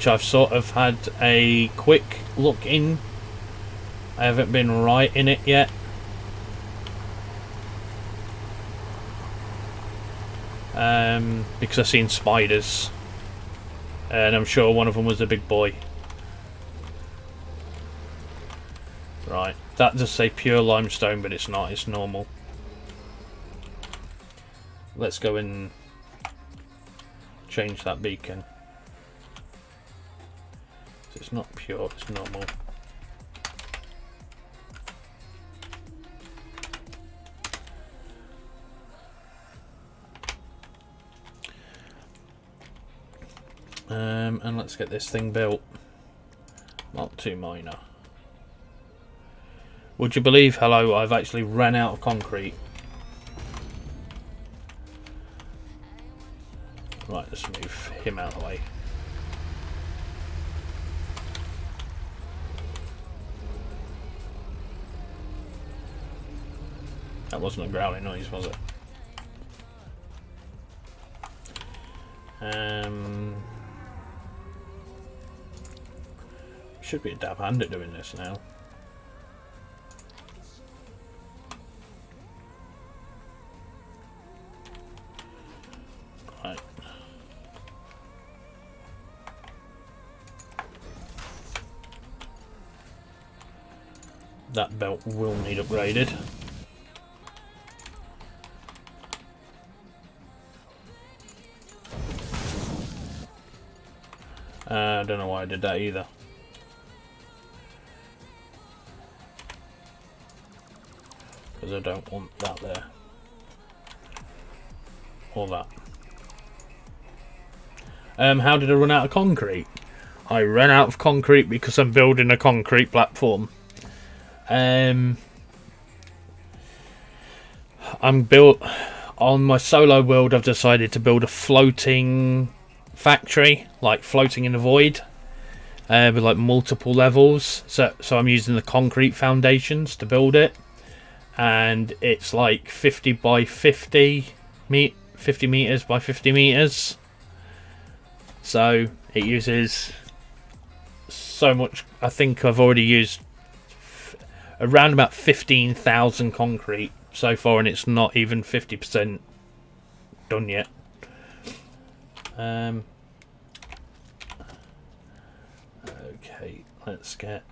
I've sort of had a quick look in. I haven't been right in it yet. Because I've seen spiders, and I'm sure one of them was a big boy. Right, that does say pure limestone, but it's not, it's normal. Let's go and change that beacon. So it's not pure, it's normal. And let's get this thing built. Not too minor. Would you believe, hello, I've actually ran out of concrete. Right, let's move him out of the way. That wasn't a growling noise, was it? Should be a dab hand at doing this now. Right. That belt will need upgraded. I don't know why I did that either. Because I don't want that there. Or that. How did I run out of concrete? I ran out of concrete because I'm building a concrete platform. I'm built on my solo world. I've decided to build a floating factory, like floating in the void, with like multiple levels. So I'm using the concrete foundations to build it, and it's like 50 by 50 meters by 50 meters. So it uses so much. I think I've already used around about 15,000 concrete so far, and it's not even 50% done yet. Okay, let's get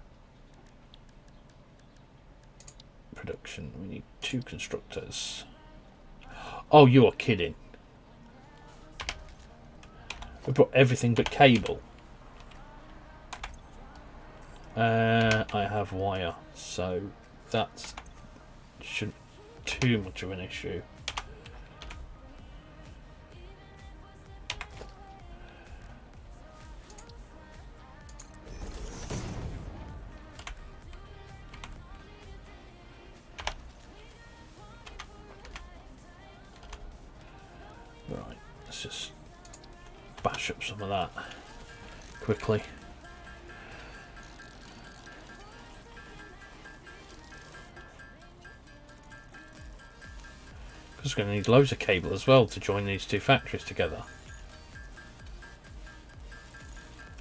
production. We need 2 constructors. Oh, you are kidding. We brought everything but cable. I have wire, so that shouldn't be too much of an issue. Right, let's just bash up some of that quickly. Because we're going to need loads of cable as well to join these two factories together.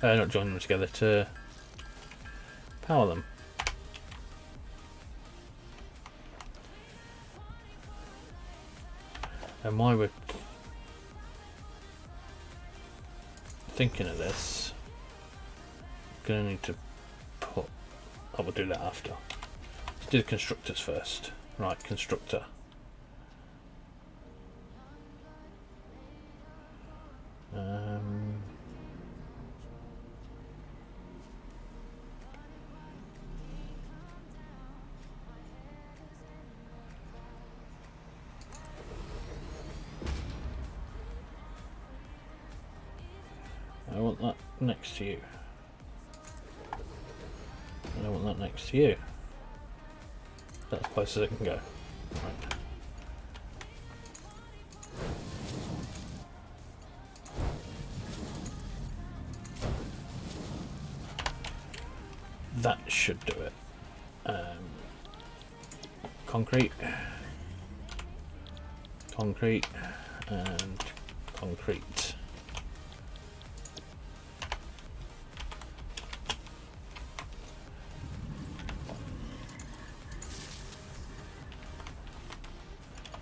Not join them together, to power them. And why we're thinking of this, I'm going to need to put... I will do that after. Let's do the constructors first. Right, constructor. I want that next to you. I don't want that next to you. That's as close as it can go. Right. That should do it. Concrete, concrete, and concrete.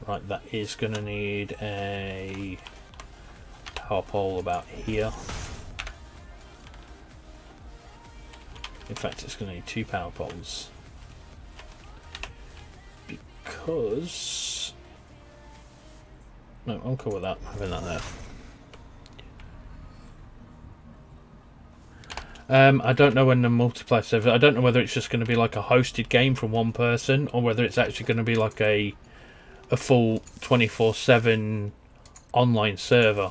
Right, that is going to need a power pole about here. In fact, it's going to need 2 power poles. Because... no, I'm cool with that, having that there. I don't know when the multiplayer server... I don't know whether it's just going to be like a hosted game from one person, or whether it's actually going to be like a full 24/7 online server.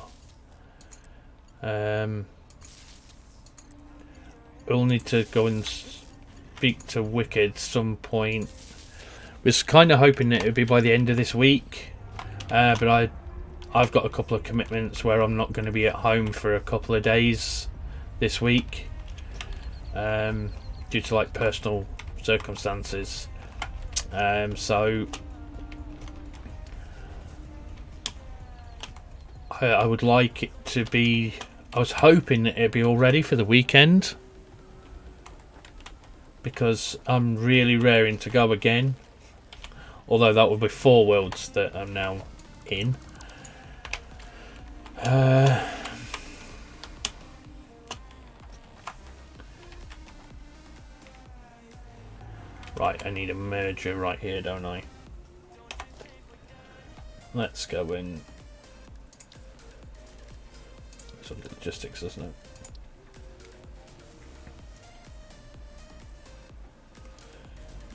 We'll need to go and speak to Wicked some point. Was kind of hoping that it would be by the end of this week, but I've got a couple of commitments where I'm not going to be at home for a couple of days this week, due to like personal circumstances. So I would like it to be... I was hoping that it'd be all ready for the weekend, because I'm really raring to go again. Although that will be 4 worlds that I'm now in. Right, I need a merger right here, don't I? Let's go in. It's under logistics, isn't it?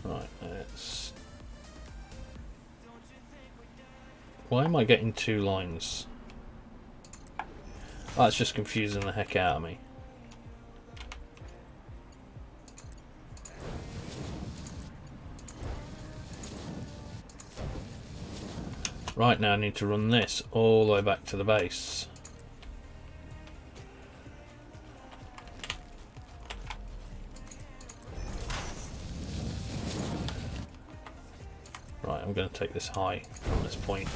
Right, let's... why am I getting 2 lines? Oh, that's just confusing the heck out of me. Right, now I need to run this all the way back to the base. Right, I'm going to take this high from this point.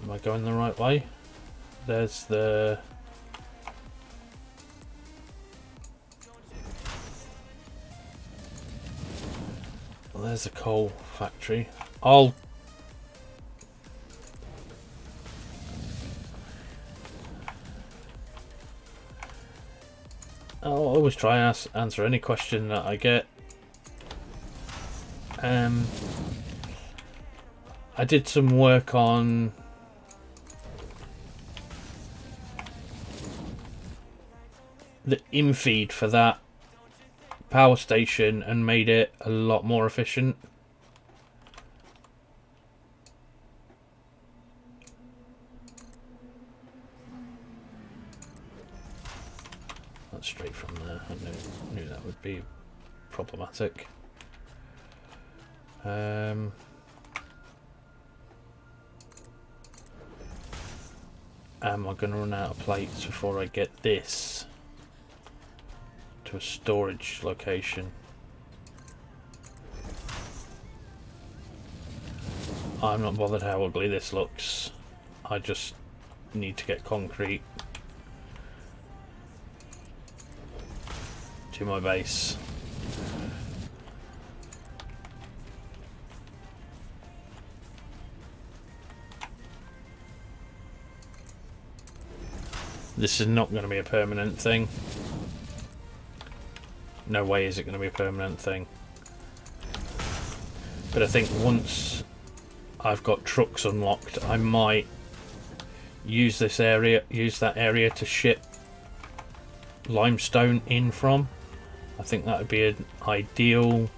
Am I going the right way? There's the... well, there's the coal factory. I'll... I'll always try and answer any question that I get. I did some work on the infeed for that power station and made it a lot more efficient. That's straight from there. I knew that would be problematic. Am I going to run out of plates before I get this to a storage location? I'm not bothered how ugly this looks. I just need to get concrete to my base. This is not going to be a permanent thing. No way is it going to be a permanent thing. But I think once I've got trucks unlocked, I might use that area to ship limestone in from. I think that would be an ideal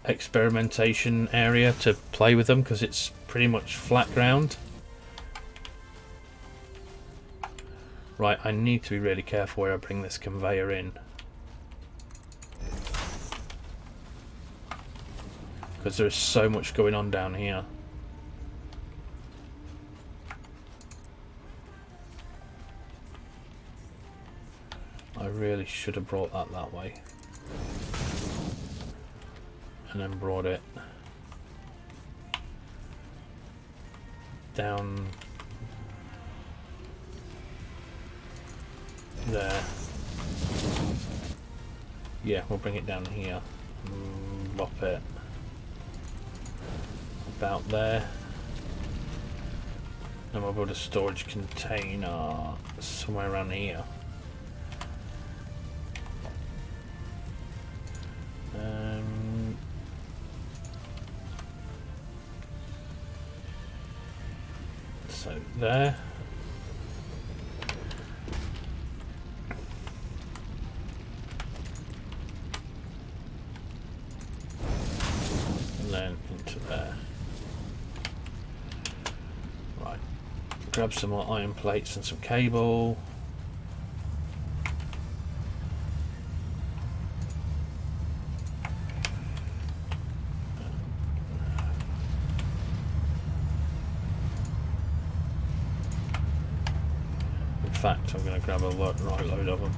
experimentation area to play with them, because it's pretty much flat ground. Right, I need to be really careful where I bring this conveyor in, because there is so much going on down here. I really should have brought that way and then brought it down there. Yeah, we'll bring it down here, lop it about there, and we'll build a storage container somewhere around here. So there. And then into there. Right. Grab some more iron plates and some cable. In fact, I'm going to grab a right load of them.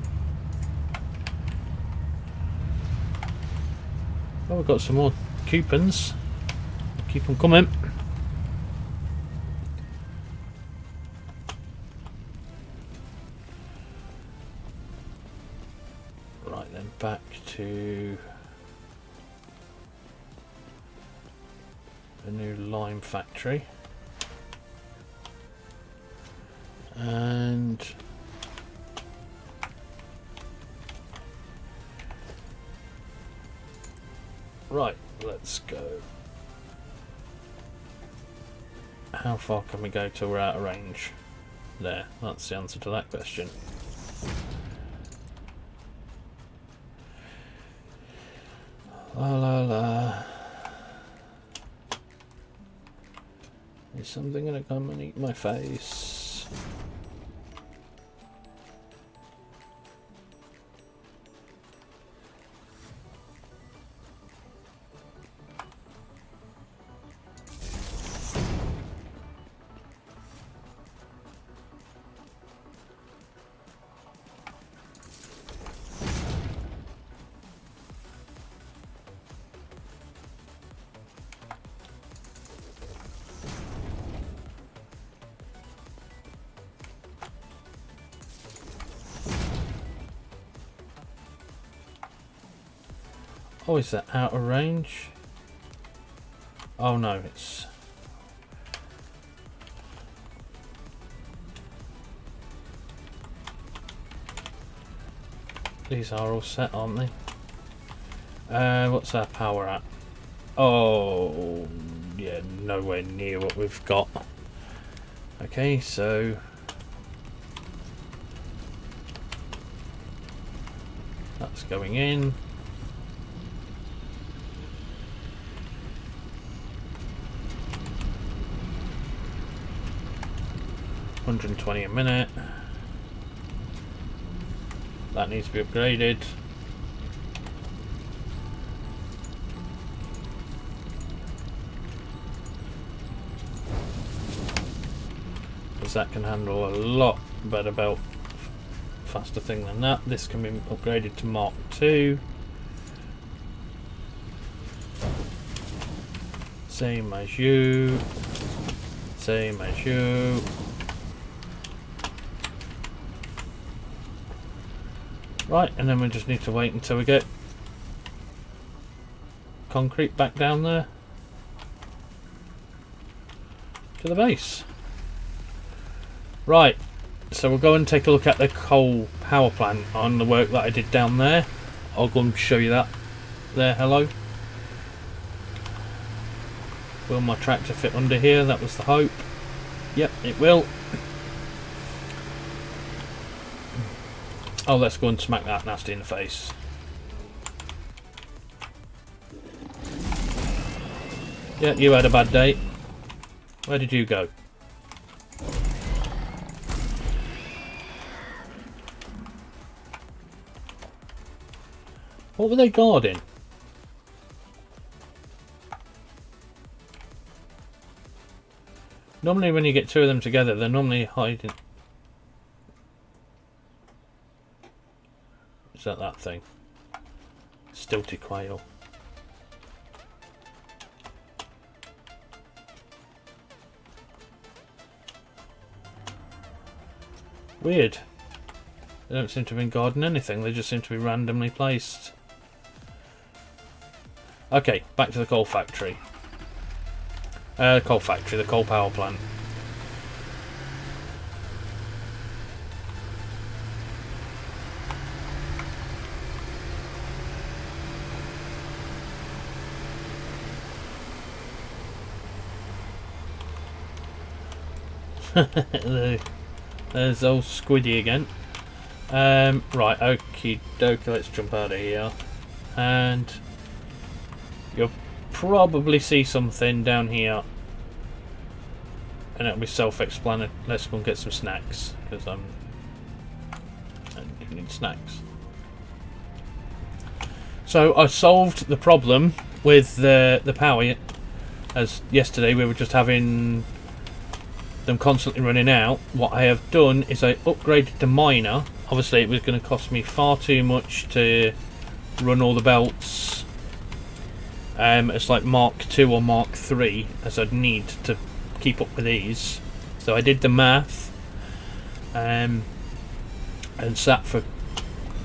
Oh, we've got some more coupons. Keep them coming. Right then, back to the new lime factory. And right, let's go. How far can we go till we're out of range? There, that's the answer to that question. La la la. Is something gonna come and eat my face? Oh, is that out of range? Oh no, it's... These are all set, aren't they? What's our power at? Oh, yeah, nowhere near what we've got. Okay, so... That's going in. $120 a minute. That needs to be upgraded. because that can handle a lot better belt, faster thing than that. This can be upgraded to Mark 2. Same as you. Same as you. Right, and then we just need to wait until we get concrete back down there to the base. Right, so we'll go and take a look at the coal power plant on the work that I did down there. I'll go and show you that there. Hello. Will my tractor fit under here? That was the hope. Yep, it will. Oh, let's go and smack that nasty in the face. Yeah, you had a bad day. Where did you go? What were they guarding? Normally when you get two of them together, they're normally hiding. Is that thing? Stilty quail. Weird. They don't seem to have been guarding anything, they just seem to be randomly placed. Okay, back to the coal factory. The coal power plant. There's old Squiddy again. Right, okie dokie, let's jump out of here. And you'll probably see something down here. And it'll be self-explanatory. Let's go and get some snacks, because I do need snacks. So I solved the problem with the power. As yesterday we were just having them constantly running out. What I have done is I upgraded the miner. Obviously it was going to cost me far too much to run all the belts as like Mark 2 or Mark 3 as I'd need to keep up with these. So I did the math and sat for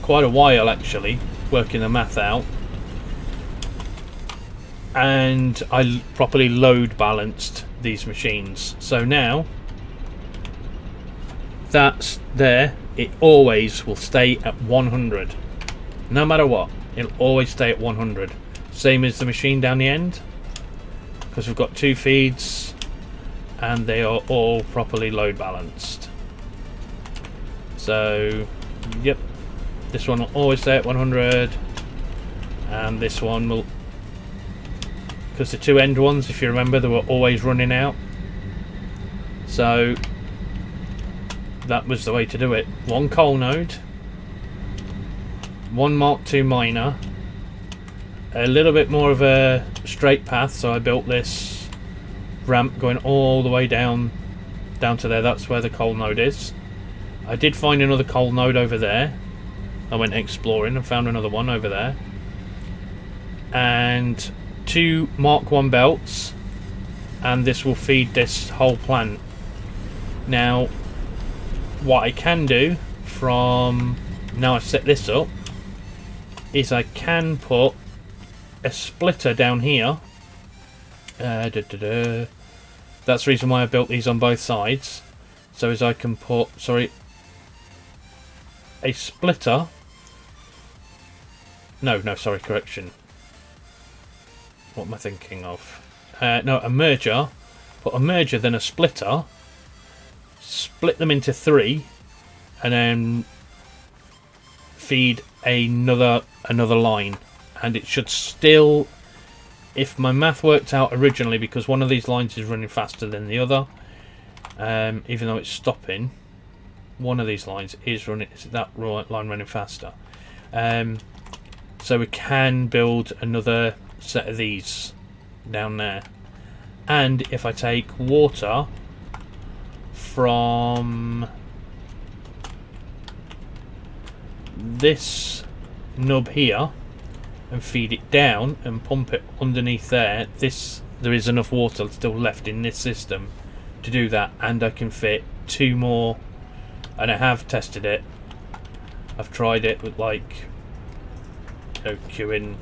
quite a while actually working the math out, and I properly load balanced these machines. So now that's there, it always will stay at 100 no matter what. It'll always stay at 100, same as the machine down the end, because we've got two feeds and they are all properly load balanced. So yep, this one will always stay at 100, and this one will, because the two end ones, if you remember, they were always running out. So that was the way to do it. One coal node, one Mark II miner, a little bit more of a straight path, so I built this ramp going all the way down to there. That's where the coal node is. I did find another coal node over there. I went exploring and found another one over there. And two Mark 1 belts, and this will feed this whole plant. Now what I can do from now I've set this up is I can put a splitter down here. That's the reason why I built these on both sides. So as I can put, a splitter. No, sorry, correction. What am I thinking of? No, a merger. Put a merger, then a splitter. Split them into 3, and then feed another line. And it should still, if my math worked out originally, because one of these lines is running faster than the other, even though it's stopping, one of these lines is running. Is that line running faster? So we can build another set of these down there. And if I take water from this nub here and feed it down and pump it underneath there, there is enough water still left in this system to do that, and I can fit 2 more, and I have tested it. I've tried it with like queuing.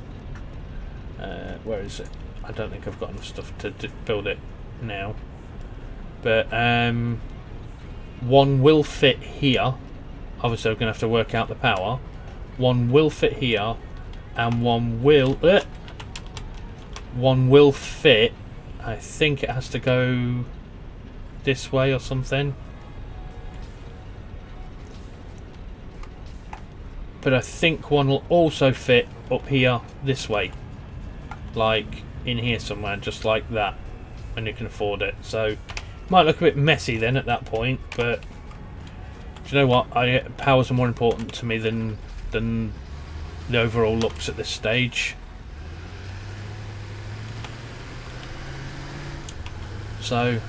Where is it? I don't think I've got enough stuff to build it now, but one will fit here. Obviously I'm going to have to work out the power. One will fit here, and one will fit. I think it has to go this way or something, but I think one will also fit up here this way, like in here somewhere, just like that, and you can afford it. So it might look a bit messy then at that point, but do you know what, powers are more important to me than the overall looks at this stage. So,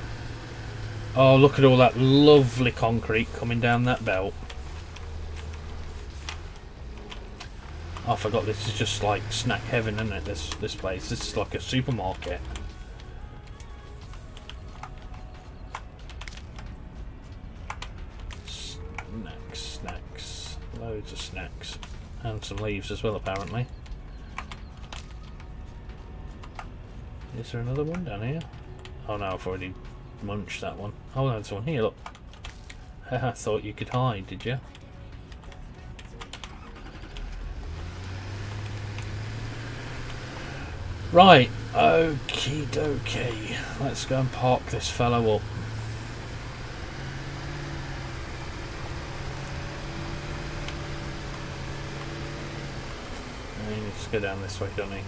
oh, look at all that lovely concrete coming down that belt. Oh, I forgot this is just like snack heaven, isn't it? This place. This is like a supermarket. Snacks. Loads of snacks. And some leaves as well, apparently. Is there another one down here? Oh no, I've already munched that one. Oh, there's one here, look. I thought you could hide, did you? Right, okie dokie. Let's go and park this fellow up. He needs to go down this way, doesn't he?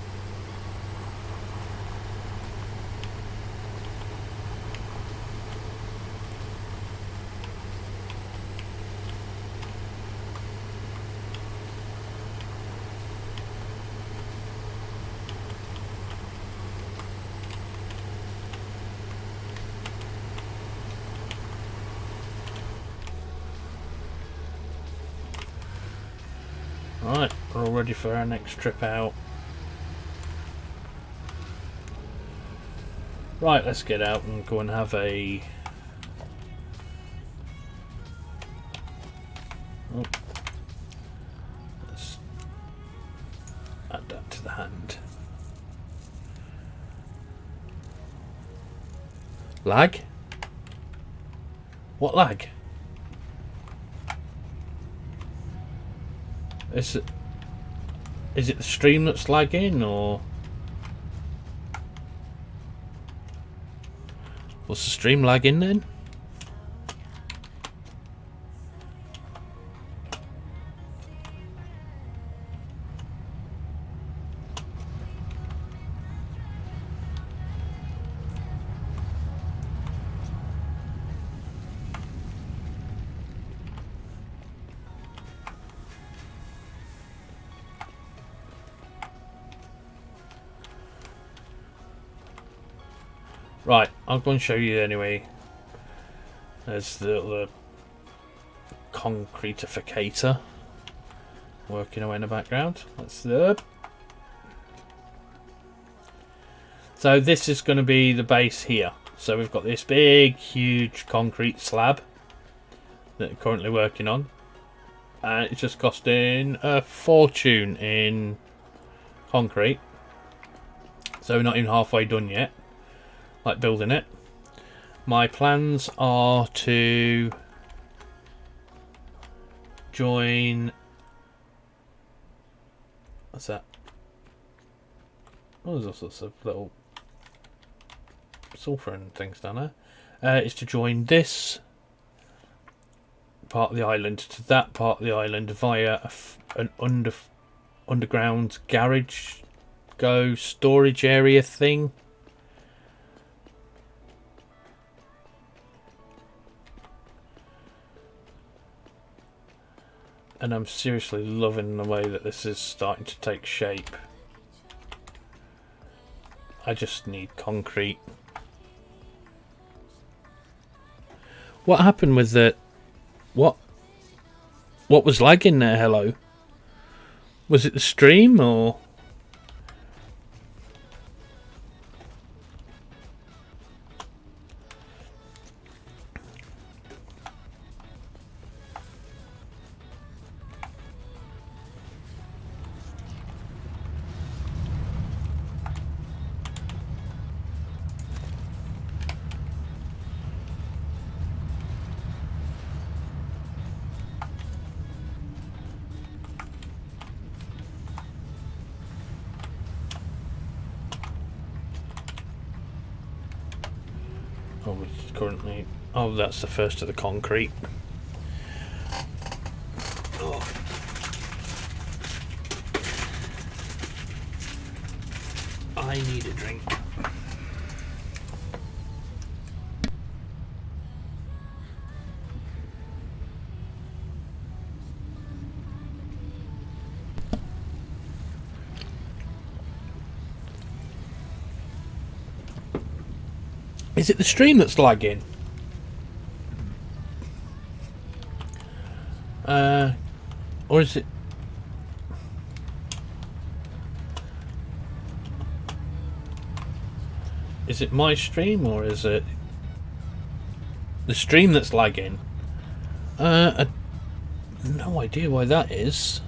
Right, we're all ready for our next trip out. Right, let's get out and go and have a... Oh. Let's add that to the hand. Lag? What lag? Is it the stream that's lagging, or was the stream lagging then? Right, I'm going to show you anyway. There's the concretificator working away in the background. That's the... So this is going to be the base here. So we've got this big, huge concrete slab that we're currently working on. And it's just costing a fortune in concrete. So we're not even halfway done yet. Like building it. My plans are to join... What's that? Oh, there's all sorts of little sulfur and things down there. Is to join this part of the island to that part of the island via an underground garage storage area thing. And I'm seriously loving the way that this is starting to take shape. I just need concrete. What happened with the... What was lagging there, hello? Was it the stream, or... Oh, it's currently... Oh, that's the first of the concrete. Oh. I need a drink. Is it the stream that's lagging? Or is it... Is it my stream, or is it the stream that's lagging? No idea why that is.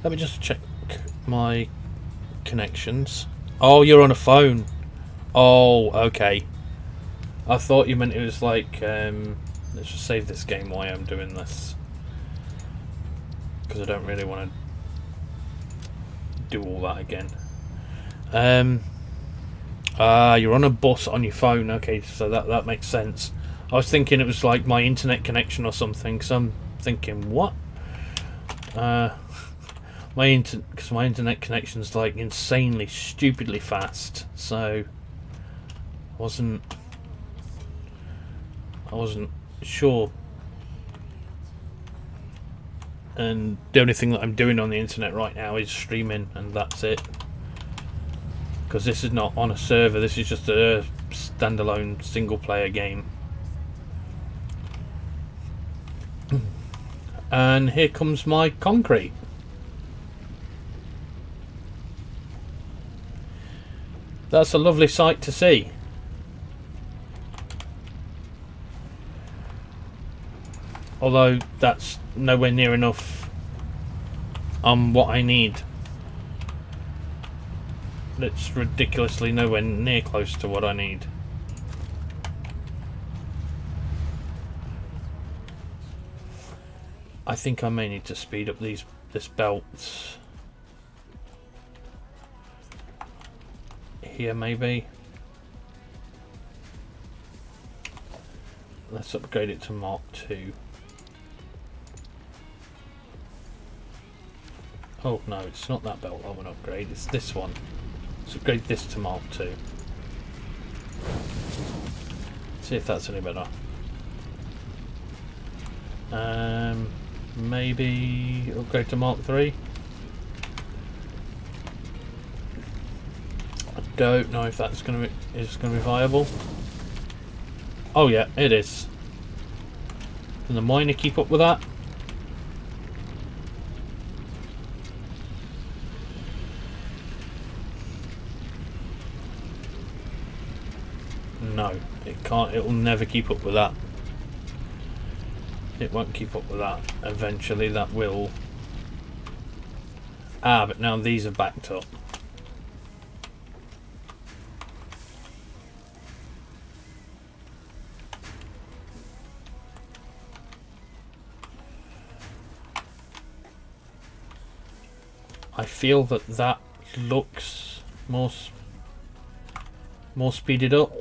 Let me just check my connections. Oh, you're on a phone. Oh, okay. I thought you meant it was like, let's just save this game while I'm doing this, because I don't really want to do all that again. You're on a bus on your phone. Okay, so that makes sense. I was thinking it was like my internet connection or something, because I'm thinking, what? Because my internet connection's like insanely, stupidly fast, so I wasn't sure. And the only thing that I'm doing on the internet right now is streaming, and that's it. Because this is not on a server, this is just a standalone single player game. And here comes my concrete. That's a lovely sight to see. Although that's nowhere near enough on what I need. It's ridiculously nowhere near close to what I need. I think I may need to speed up this belt here, maybe. Let's upgrade it to Mark II. Oh no, it's not that belt I want to upgrade, it's this one. Let's upgrade this to Mark II. See if that's any better. Maybe upgrade to Mark III. I don't know if that's gonna be viable. Oh yeah, it is. Can the miner keep up with that? No, it can't. It will never keep up with that. It won't keep up with that. Eventually that will. Ah, but now these are backed up. I feel that looks more speeded up.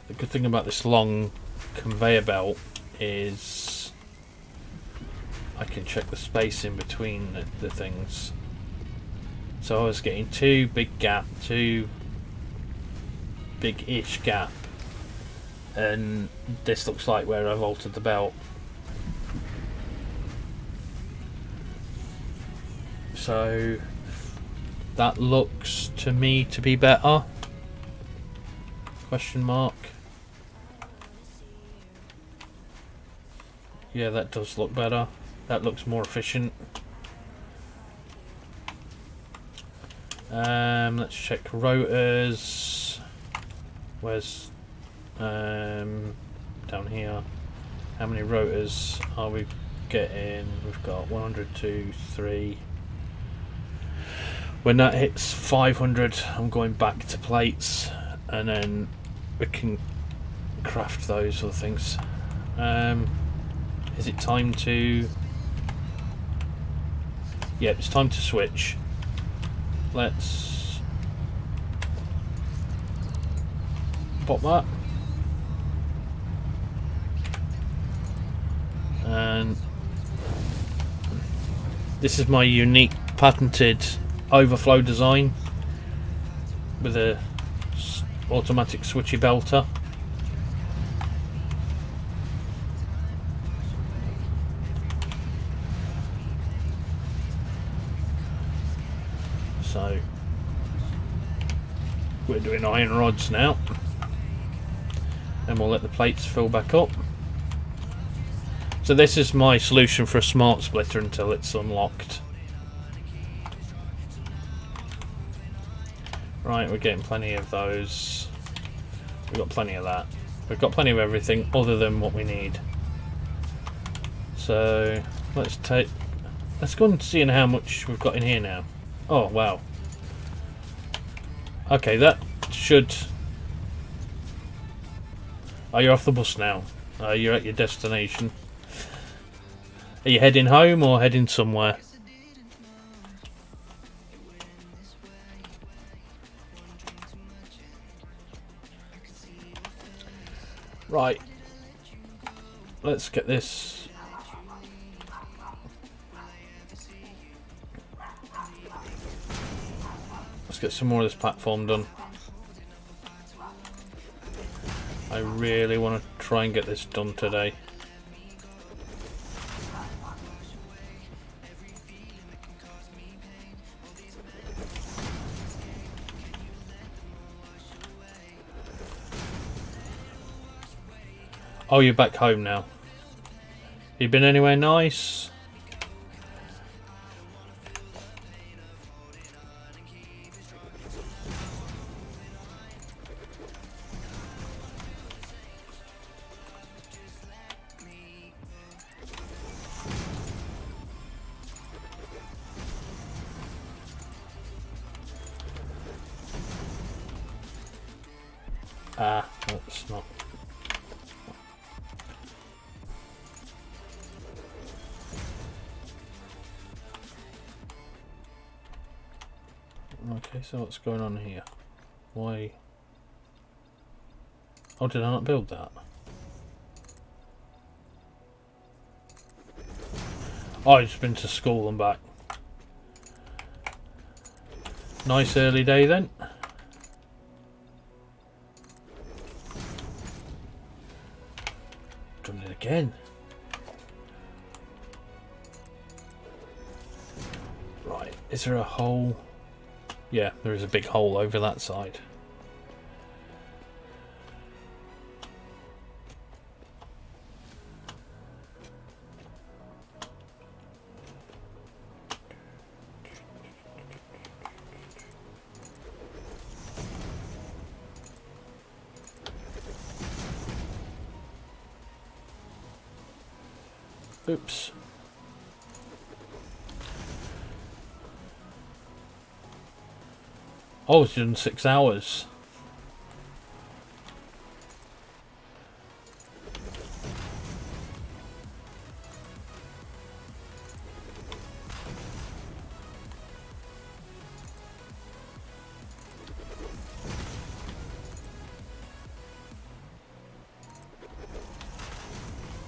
The good thing about this long conveyor belt is I can check the space in between the things. So I was getting two big-ish gap, and this looks like where I've altered the belt. So that looks to me to be better. Question mark. Yeah, that does look better. That looks more efficient. Let's check rotors. Where's down here? How many rotors are we getting? We've got 100, 2, 3. When that hits 500, I'm going back to plates, and then we can craft those other things. Is it time to... Yeah, it's time to switch. Let's pop that. And this is my unique patented overflow design with a automatic switchy belter. So we're doing iron rods now, and we'll let the plates fill back up. So this is my solution for a smart splitter until it's unlocked. Right, we're getting plenty of those. We've got plenty of that. We've got plenty of everything other than what we need. So let's go and see how much we've got in here now. Oh wow. Okay, that should... Oh, you're off the bus now. You're at your destination. Are you heading home or heading somewhere? Right. Let's get this. Let's get some more of this platform done. I really want to try and get this done today. Oh, you're back home now. You been anywhere nice? Ah, that's not... Okay, so what's going on here? Why? Oh, did I not build that? Oh, I've just been to school and back. Nice early day then. Done it again. Right, is there a hole? Yeah, there is a big hole over that side. Oops. Oh, it's done 6 hours.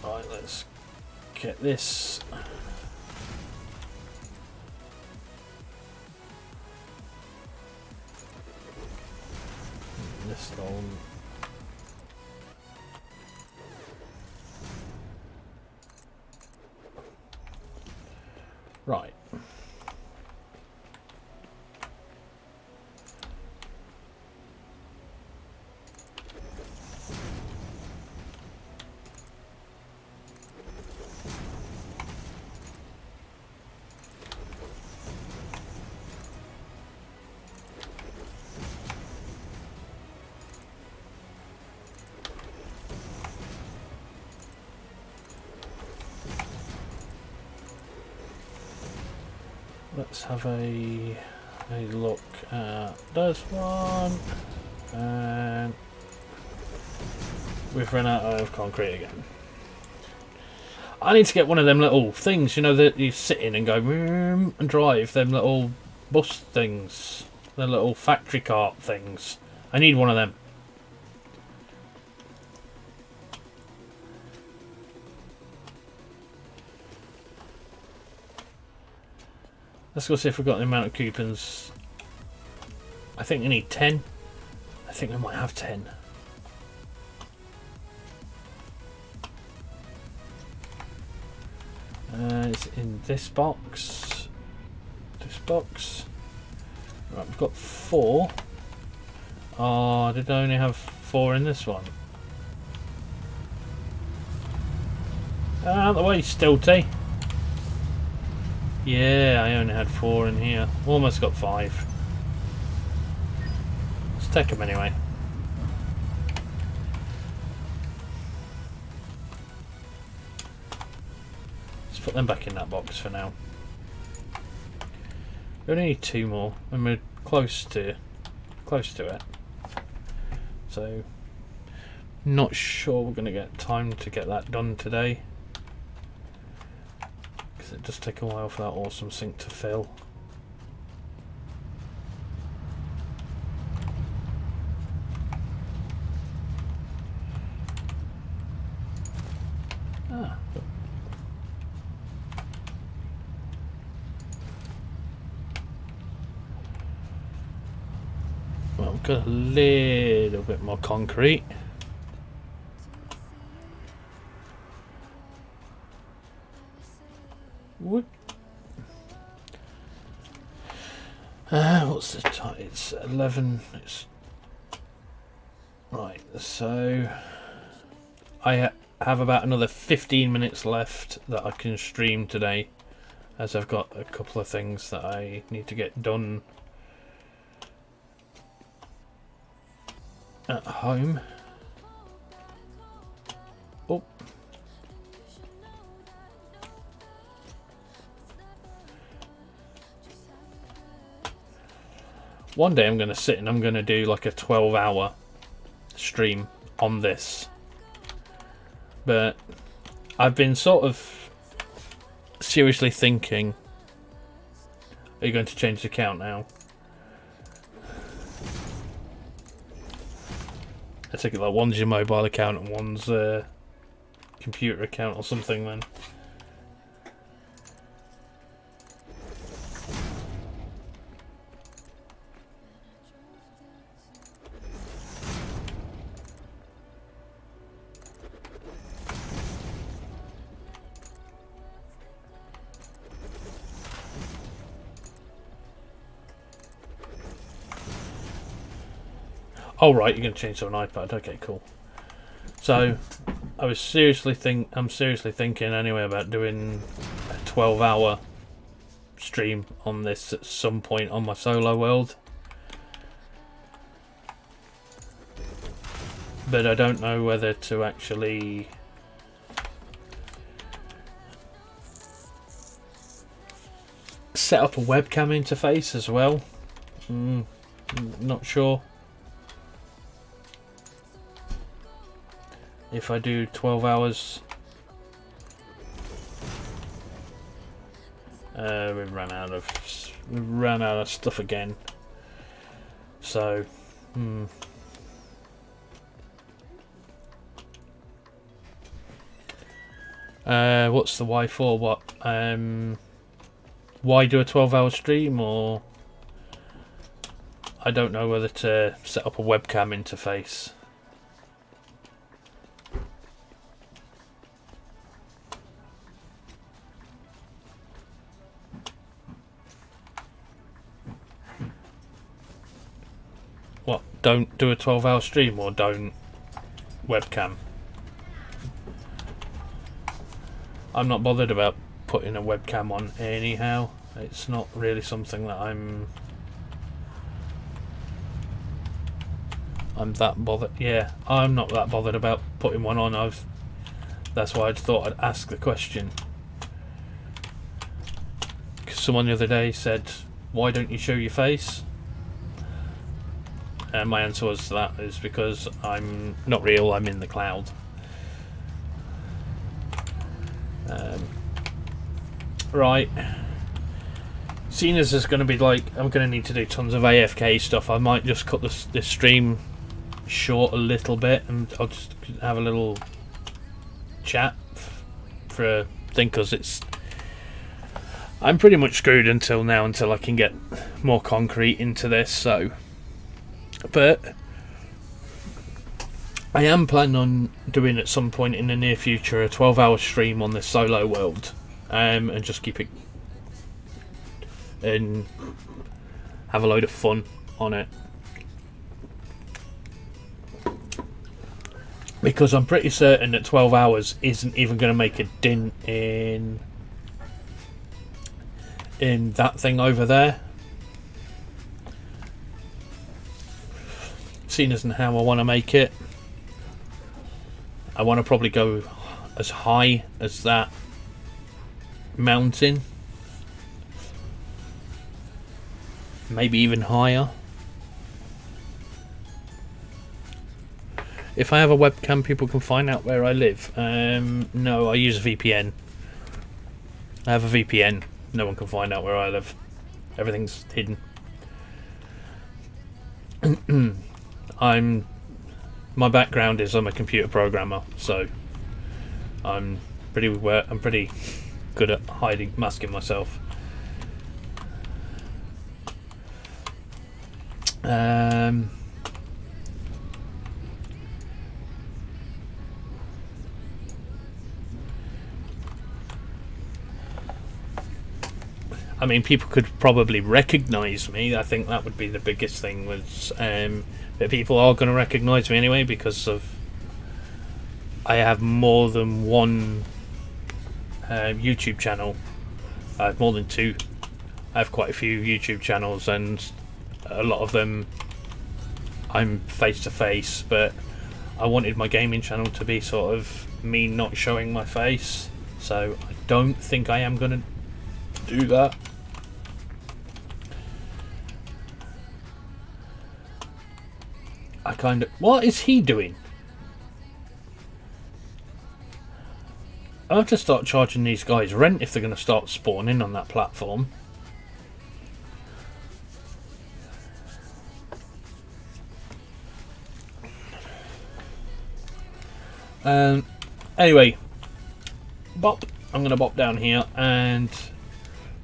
Right, let's get this. This stone. Right. let's have a look at this one, and we've run out of concrete again. I need to get one of them little things, you know, that you sit in and go and drive, them little bus things, the little factory cart things. I need one of them. Let's go see if we've got the amount of coupons. I think we need 10. I think we might have 10. It's in this box. This box. Right, we've got 4. Oh, did I only have 4 in this one? Out of the way, Stilty. Yeah, I only had 4 in here. Almost got 5. Let's take them anyway. Let's put them back in that box for now. We only need 2 more, and we're close to it. So, not sure we're going to get time to get that done today. It does take a while for that awesome sink to fill. Ah. Well, we've got a little bit more concrete. What's the time? It's 11. It's right. So I have about another 15 minutes left that I can stream today, as I've got a couple of things that I need to get done at home. Oh. One day I'm going to sit and I'm going to do like a 12-hour stream on this. But I've been sort of seriously thinking, are you going to change the account now? I take it like one's your mobile account and one's a computer account or something then. Oh right, you're going to change to an iPad. Okay, cool. So, I'm seriously thinking anyway about doing a 12-hour stream on this at some point on my solo world. But I don't know whether to actually set up a webcam interface as well. Not sure. If I do 12 hours, we've run out of stuff again. So, what's the why for? What? Why do a 12-hour stream? Or I don't know whether to set up a webcam interface. What, don't do a 12-hour stream or don't webcam? I'm not bothered about putting a webcam on anyhow. It's not really something that I'm that bothered. Yeah, I'm not that bothered about putting one on. That's why I thought I'd ask the question. someone the other day said, "Why don't you show your face?" And my answer was that is because I'm not real. I'm in the cloud. Right. Seeing as there's going to be like, I'm going to need to do tons of AFK stuff, I might just cut this stream short a little bit, and I'll just have a little chat for a thing, because I'm pretty much screwed until now, until I can get more concrete into this. So, but I am planning on doing at some point in the near future a 12-hour stream on this solo world, and just keep it and have a load of fun on it, because I'm pretty certain that 12 hours isn't even going to make a dent in that thing over there. Seeing as and how I want to make it, I want to probably go as high as that mountain, maybe even higher. If I have a webcam, people can find out where I live. No, I use a VPN. I have a VPN. No one can find out where I live. Everything's hidden. My background is I'm a computer programmer, so I'm pretty good at masking myself. I mean, people could probably recognise me. I think that would be the biggest thing, was that people are going to recognise me anyway, because I have more than one YouTube channel. I have more than two. I have quite a few YouTube channels, and a lot of them I'm face to face, but I wanted my gaming channel to be sort of me not showing my face, so I don't think I am going to do that. What is he doing? I have to start charging these guys rent if they're going to start spawning on that platform. Anyway, bop. I'm going to bop down here, and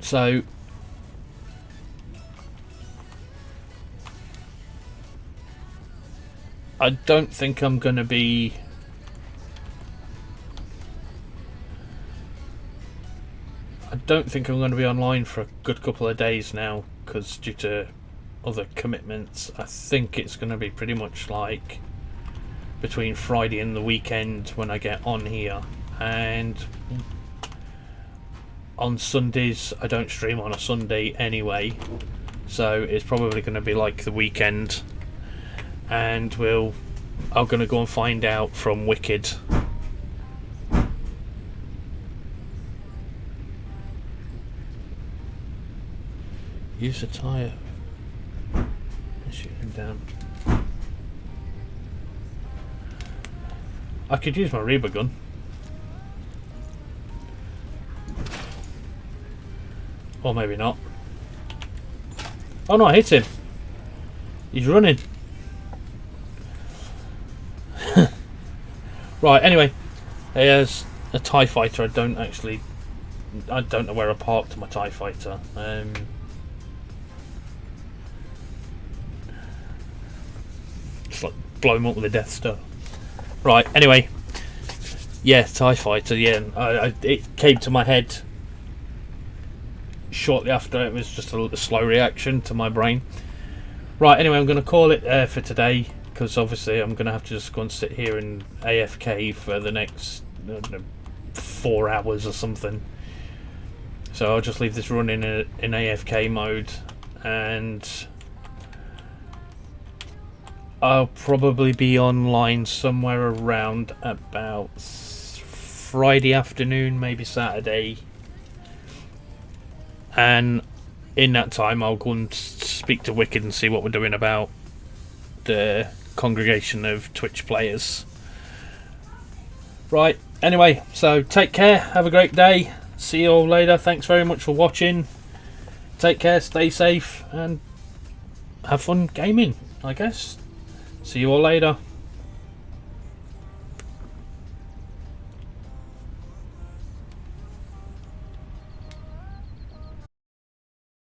so I don't think I'm going to be online for a good couple of days now, because due to other commitments. I think it's going to be pretty much like between Friday and the weekend when I get on here, and on Sundays I don't stream on a Sunday anyway, so it's probably going to be like the weekend, and I'm going to go and find out from Wicked use the tyre. Shoot him down. I could use my Reaper gun. Or maybe not. Oh no, I hit him. He's running. Right, anyway. There's a TIE fighter. I don't know where I parked my TIE fighter. Just like blow him up with a Death Star. Right, anyway. Yeah, TIE fighter, yeah. It came to my head shortly after. It was just a slow reaction to my brain. Right, anyway, I'm going to call it for today, because obviously I'm going to have to just go and sit here in AFK for the next 4 hours or something. So I'll just leave this running in AFK mode, and I'll probably be online somewhere around about Friday afternoon, maybe Saturday. and in that time I'll go and speak to Wicked and see what we're doing about the congregation of Twitch players. Right, anyway, so take care, have a great day, see you all later, thanks very much for watching, take care, stay safe, and have fun gaming, I guess. See you all later.